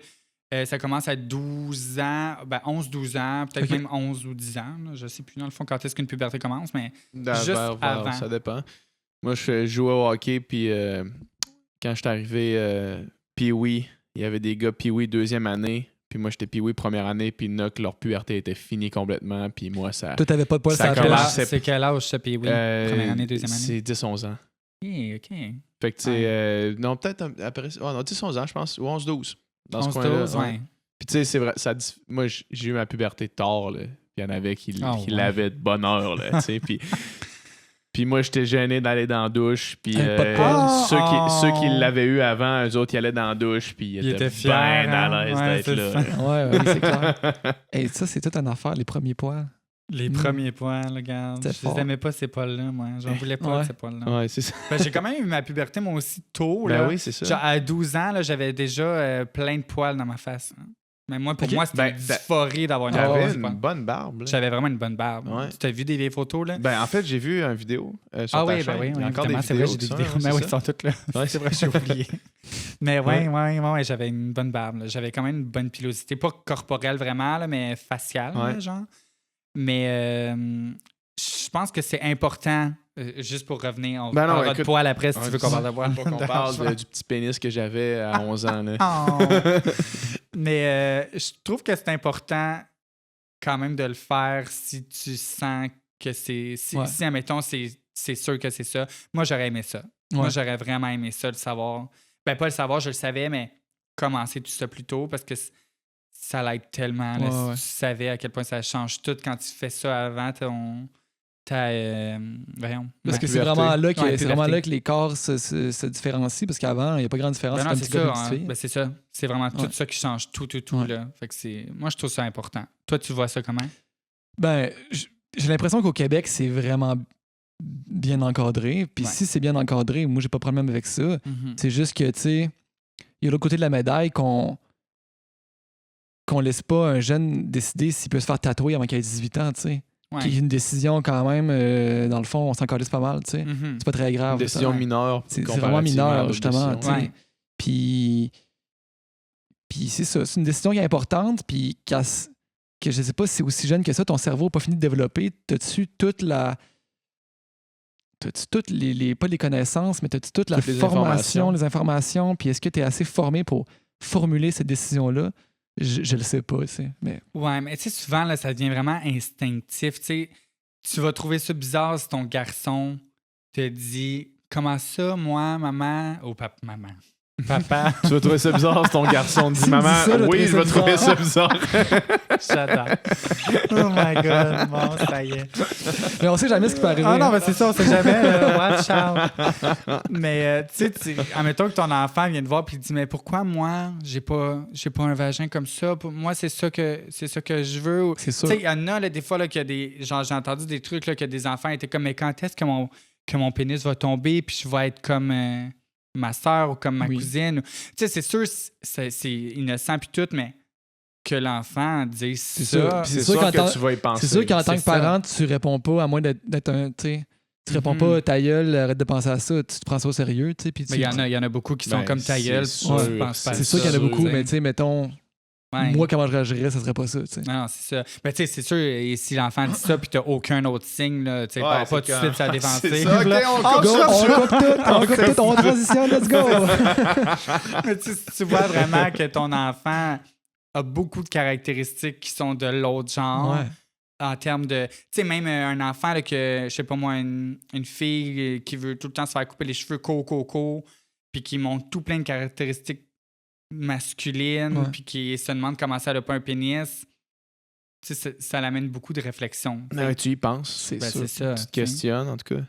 ça commence à 12 ans, 11-12 ans, peut-être même 11 ou 10 ans. Là, je sais plus, dans le fond, quand est-ce qu'une puberté commence, mais juste avant. Ça dépend. Moi, je jouais au hockey, puis quand je suis arrivé Pee-Wee, il y avait des gars Pee-Wee deuxième année, puis moi, j'étais Pee-Wee première année, puis leur puberté était finie complètement, puis moi, ça... Toi, t'avais pas de poils sur la commence... C'est quel âge, ça, Pee-Wee? Première année, deuxième année? C'est 10-11 ans. OK. Fait que, tu sais, non, peut-être après... Oh, non, 10-11 ans, je pense, ou 11-12. Dans 11, ce coin-là. 12, ouais. Puis tu sais, c'est vrai, moi, j'ai eu ma puberté tard, là. Il y en avait qui l'avaient de bonne heure, là, tu sais, puis moi, j'étais gêné d'aller dans la douche, puis ceux qui l'avaient eu avant, eux autres, ils allaient dans la douche, puis ils étaient bien à l'aise d'être là. Ouais, c'est clair. Et ça, c'est toute une affaire, les premiers poils. Les premiers poils, regarde. Je les aimais pas, ces poils-là, moi. J'en voulais pas, ces poils-là. Ouais, c'est ça. J'ai quand même eu ma puberté, moi aussi, tôt. Là. Ben oui, c'est ça. Genre, à 12 ans, là, j'avais déjà plein de poils dans ma face. Hein. Mais moi, pour moi, c'était une dysphorie d'avoir une bonne barbe. Là. J'avais vraiment une bonne barbe. Ouais. Tu t'as vu des vieilles photos, là? Ben, en fait, j'ai vu une vidéo sur ta chaîne. Oui, il y a encore des vidéos. C'est vrai, j'ai des vidéos. Mais oui, ils sont toutes là. Ouais, c'est vrai, j'ai oublié. Mais ouais, j'avais une bonne barbe. Là. J'avais quand même une bonne pilosité. Pas corporelle vraiment, là, mais faciale, là, genre. Mais je pense que c'est important, juste pour revenir, on parlera de poil après si tu veux qu'on parle de poil. Pas qu'on parle du petit pénis que j'avais à 11 ans. Là. Mais je trouve que c'est important quand même de le faire si tu sens que c'est... Si admettons, c'est sûr que c'est ça. Moi, j'aurais aimé ça. Moi, j'aurais vraiment aimé ça, le savoir. Ben, pas le savoir, je le savais, mais commencer tout ça plus tôt parce que... Ça l'aide tellement. Là, si tu savais à quel point ça change tout quand tu fais ça avant parce que c'est vraiment là que les corps se différencient, parce qu'avant, il n'y a pas grande différence. C'est ça. C'est vraiment tout ça qui change tout. Là. Fait que moi, je trouve ça important. Toi, tu vois ça comment? Ben, j'ai l'impression qu'au Québec, c'est vraiment bien encadré. Puis si c'est bien encadré, moi, j'ai pas de problème avec ça. C'est juste que, tu sais, il y a l'autre côté de la médaille qu'on laisse pas un jeune décider s'il peut se faire tatouer avant qu'il ait 18 ans, tu sais. Qui est une décision quand même, dans le fond, on s'en calisse pas mal, tu sais. C'est pas très grave. Une décision mineure. C'est vraiment mineur, justement, tu sais. Puis c'est ça, c'est une décision qui est importante, puis que je sais pas si c'est aussi jeune que ça, ton cerveau n'a pas fini de développer. T'as-tu toute la... T'as-tu toutes les pas les connaissances, mais t'as-tu toute la formation, les informations, puis est-ce que tu es assez formé pour formuler cette décision-là? Je le sais pas, tu sais. Mais... Ouais, mais tu sais, souvent, là, ça devient vraiment instinctif. Tu sais, tu vas trouver ça bizarre si ton garçon te dit « Comment ça, moi, maman? » Ou maman. Papa. Tu vas trouver ça bizarre si ton garçon te dit « Maman, oui, je vais trouver ça bizarre. » J'adore. Oh my God, bon, ça y est. Mais on sait jamais ce qui peut arriver. Ah non, mais c'est ça, on sait jamais. Watch out. Mais tu sais, admettons que ton enfant vient te voir et dit « Mais pourquoi moi, j'ai pas un vagin comme ça? Moi, c'est ça que je veux. » C'est sûr. Tu sais, il y en a là, des fois là, qu'il y a des... Genre, j'ai entendu des trucs là, que des enfants étaient comme « Mais quand est-ce que mon pénis va tomber puis je vais être comme... ma soeur ou comme ma cousine. » Tu sais, c'est sûr, c'est innocent puis tout, mais que l'enfant dise ça. C'est sûr que tu vas y penser. C'est sûr qu'en tant que parent, tu réponds pas, à moins d'être un... Tu réponds pas ta gueule, arrête de penser à ça, tu te prends ça au sérieux. Mais il y en a beaucoup qui sont comme ta gueule. C'est sûr qu'il y en a beaucoup, mais tu sais, mettons... Moi, comment je réagirais, ça serait pas ça. T'sais. Non, c'est ça. Mais tu sais, c'est sûr, et si l'enfant dit ça puis t'as aucun autre signe, tu sais, pas tout de suite sa défensive. C'est ça, on coupe tout, on transitionne, let's go! Mais tu vois vraiment que ton enfant a beaucoup de caractéristiques qui sont de l'autre genre, en termes de... Tu sais, même un enfant, là, que, je sais pas moi, une fille qui veut tout le temps se faire couper les cheveux court, puis qui montre tout plein de caractéristiques masculines, puis qui se demande comment ça n'a pas un pénis, tu sais, ça l'amène beaucoup de réflexion. Tu y penses, c'est Ben, ça. c'est ça. Tu te questionnes, en tout cas.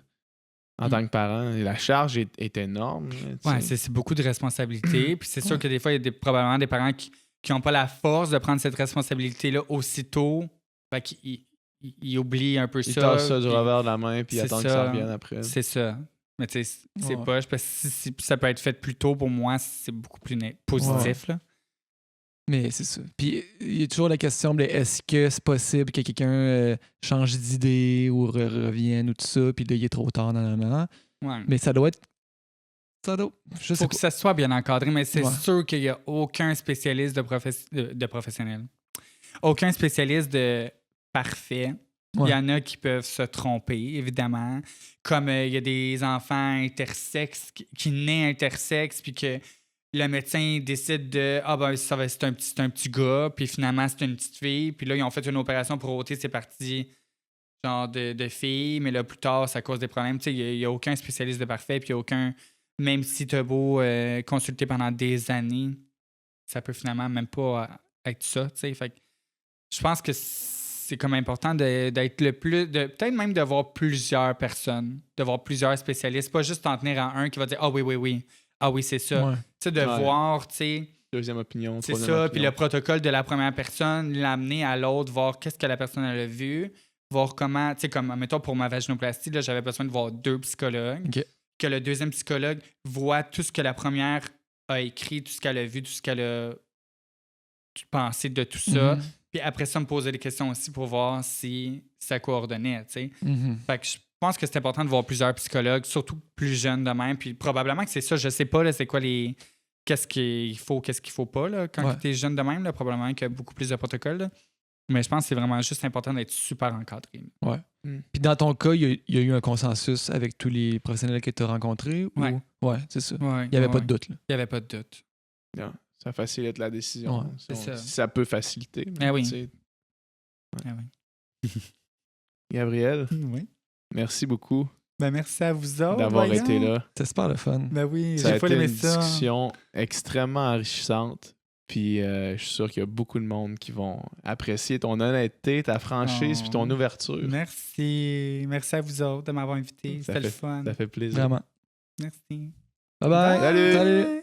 En tant que parent, la charge est énorme. Oui, c'est beaucoup de responsabilités. Puis c'est sûr que des fois, il y a probablement des parents qui n'ont pas la force de prendre cette responsabilité-là aussitôt. Fait qu'ils oublient un peu ça. Ils tassent ça du revers de la main puis ils attendent que ça revienne après. C'est ça. Mais tu sais, c'est pas... Parce que si ça peut être fait plus tôt, pour moi, c'est beaucoup plus positif. Là. Mais c'est ça. Puis il y a toujours la question de est-ce que c'est possible que quelqu'un change d'idée ou revienne ou tout ça, puis là, il est trop tard, normalement. Ouais. Mais ça doit être. Il faut que ça soit bien encadré, mais c'est sûr qu'il n'y a aucun spécialiste de professionnel. Aucun spécialiste de parfait. Il y en a qui peuvent se tromper, évidemment. Comme il y a des enfants intersexes qui naissent intersexes, puis que le médecin décide de c'est un petit gars, puis finalement c'est une petite fille, puis là ils ont fait une opération pour ôter ses parties genre de filles, mais là plus tard ça cause des problèmes. Tu sais, il n'y a aucun spécialiste de parfait, puis il n'y a aucun, même si tu as beau consulter pendant des années, ça peut finalement même pas être ça. Tu sais, fait que je pense que c'est comme important d'être le plus, peut-être même de voir plusieurs personnes, de voir plusieurs spécialistes, pas juste t'en tenir à un qui va dire oui. Ah oui, c'est ça. Ouais. Tu sais, de voir, tu sais... Deuxième opinion, c'est ça, puis le protocole de la première personne, l'amener à l'autre, voir qu'est-ce que la personne a vu, voir comment... Tu sais, comme, mettons, pour ma vaginoplastie, là, j'avais besoin de voir 2 psychologues. Okay. Que le deuxième psychologue voit tout ce que la première a écrit, tout ce qu'elle a vu, tout ce qu'elle a pensé de tout ça. Mm-hmm. Puis après ça, me poser des questions aussi pour voir si ça coordonnait, tu sais. Mm-hmm. Fait que je pense que c'est important de voir plusieurs psychologues, surtout plus jeunes de même. Puis probablement que c'est ça. Je sais pas, là, c'est quoi les... Qu'est-ce qu'il faut pas, là, quand tu es jeune de même, là, probablement qu'il y a beaucoup plus de protocoles, là. Mais je pense que c'est vraiment juste important d'être super encadré. Ouais. Puis dans ton cas, il y a eu un consensus avec tous les professionnels que tu as rencontrés? Ouais. Ouais, c'est ça. Ouais, il n'y avait pas de doute, là. Il n'y avait pas de doute. Non, ça facilite la décision. Ouais, c'est ça. Ça peut faciliter. Ah oui. Ouais. Ah oui. Gabriel, oui. Merci beaucoup. Ben merci à vous autres d'avoir été là. C'était super le fun. Ben oui, ça j'ai pas aimé ça. C'est une discussion extrêmement enrichissante. Puis je suis sûr qu'il y a beaucoup de monde qui vont apprécier ton honnêteté, ta franchise puis ton ouverture. Merci. Merci à vous autres de m'avoir invité. C'était le fun. Ça fait plaisir. Vraiment. Merci. Bye bye. Salut. Salut.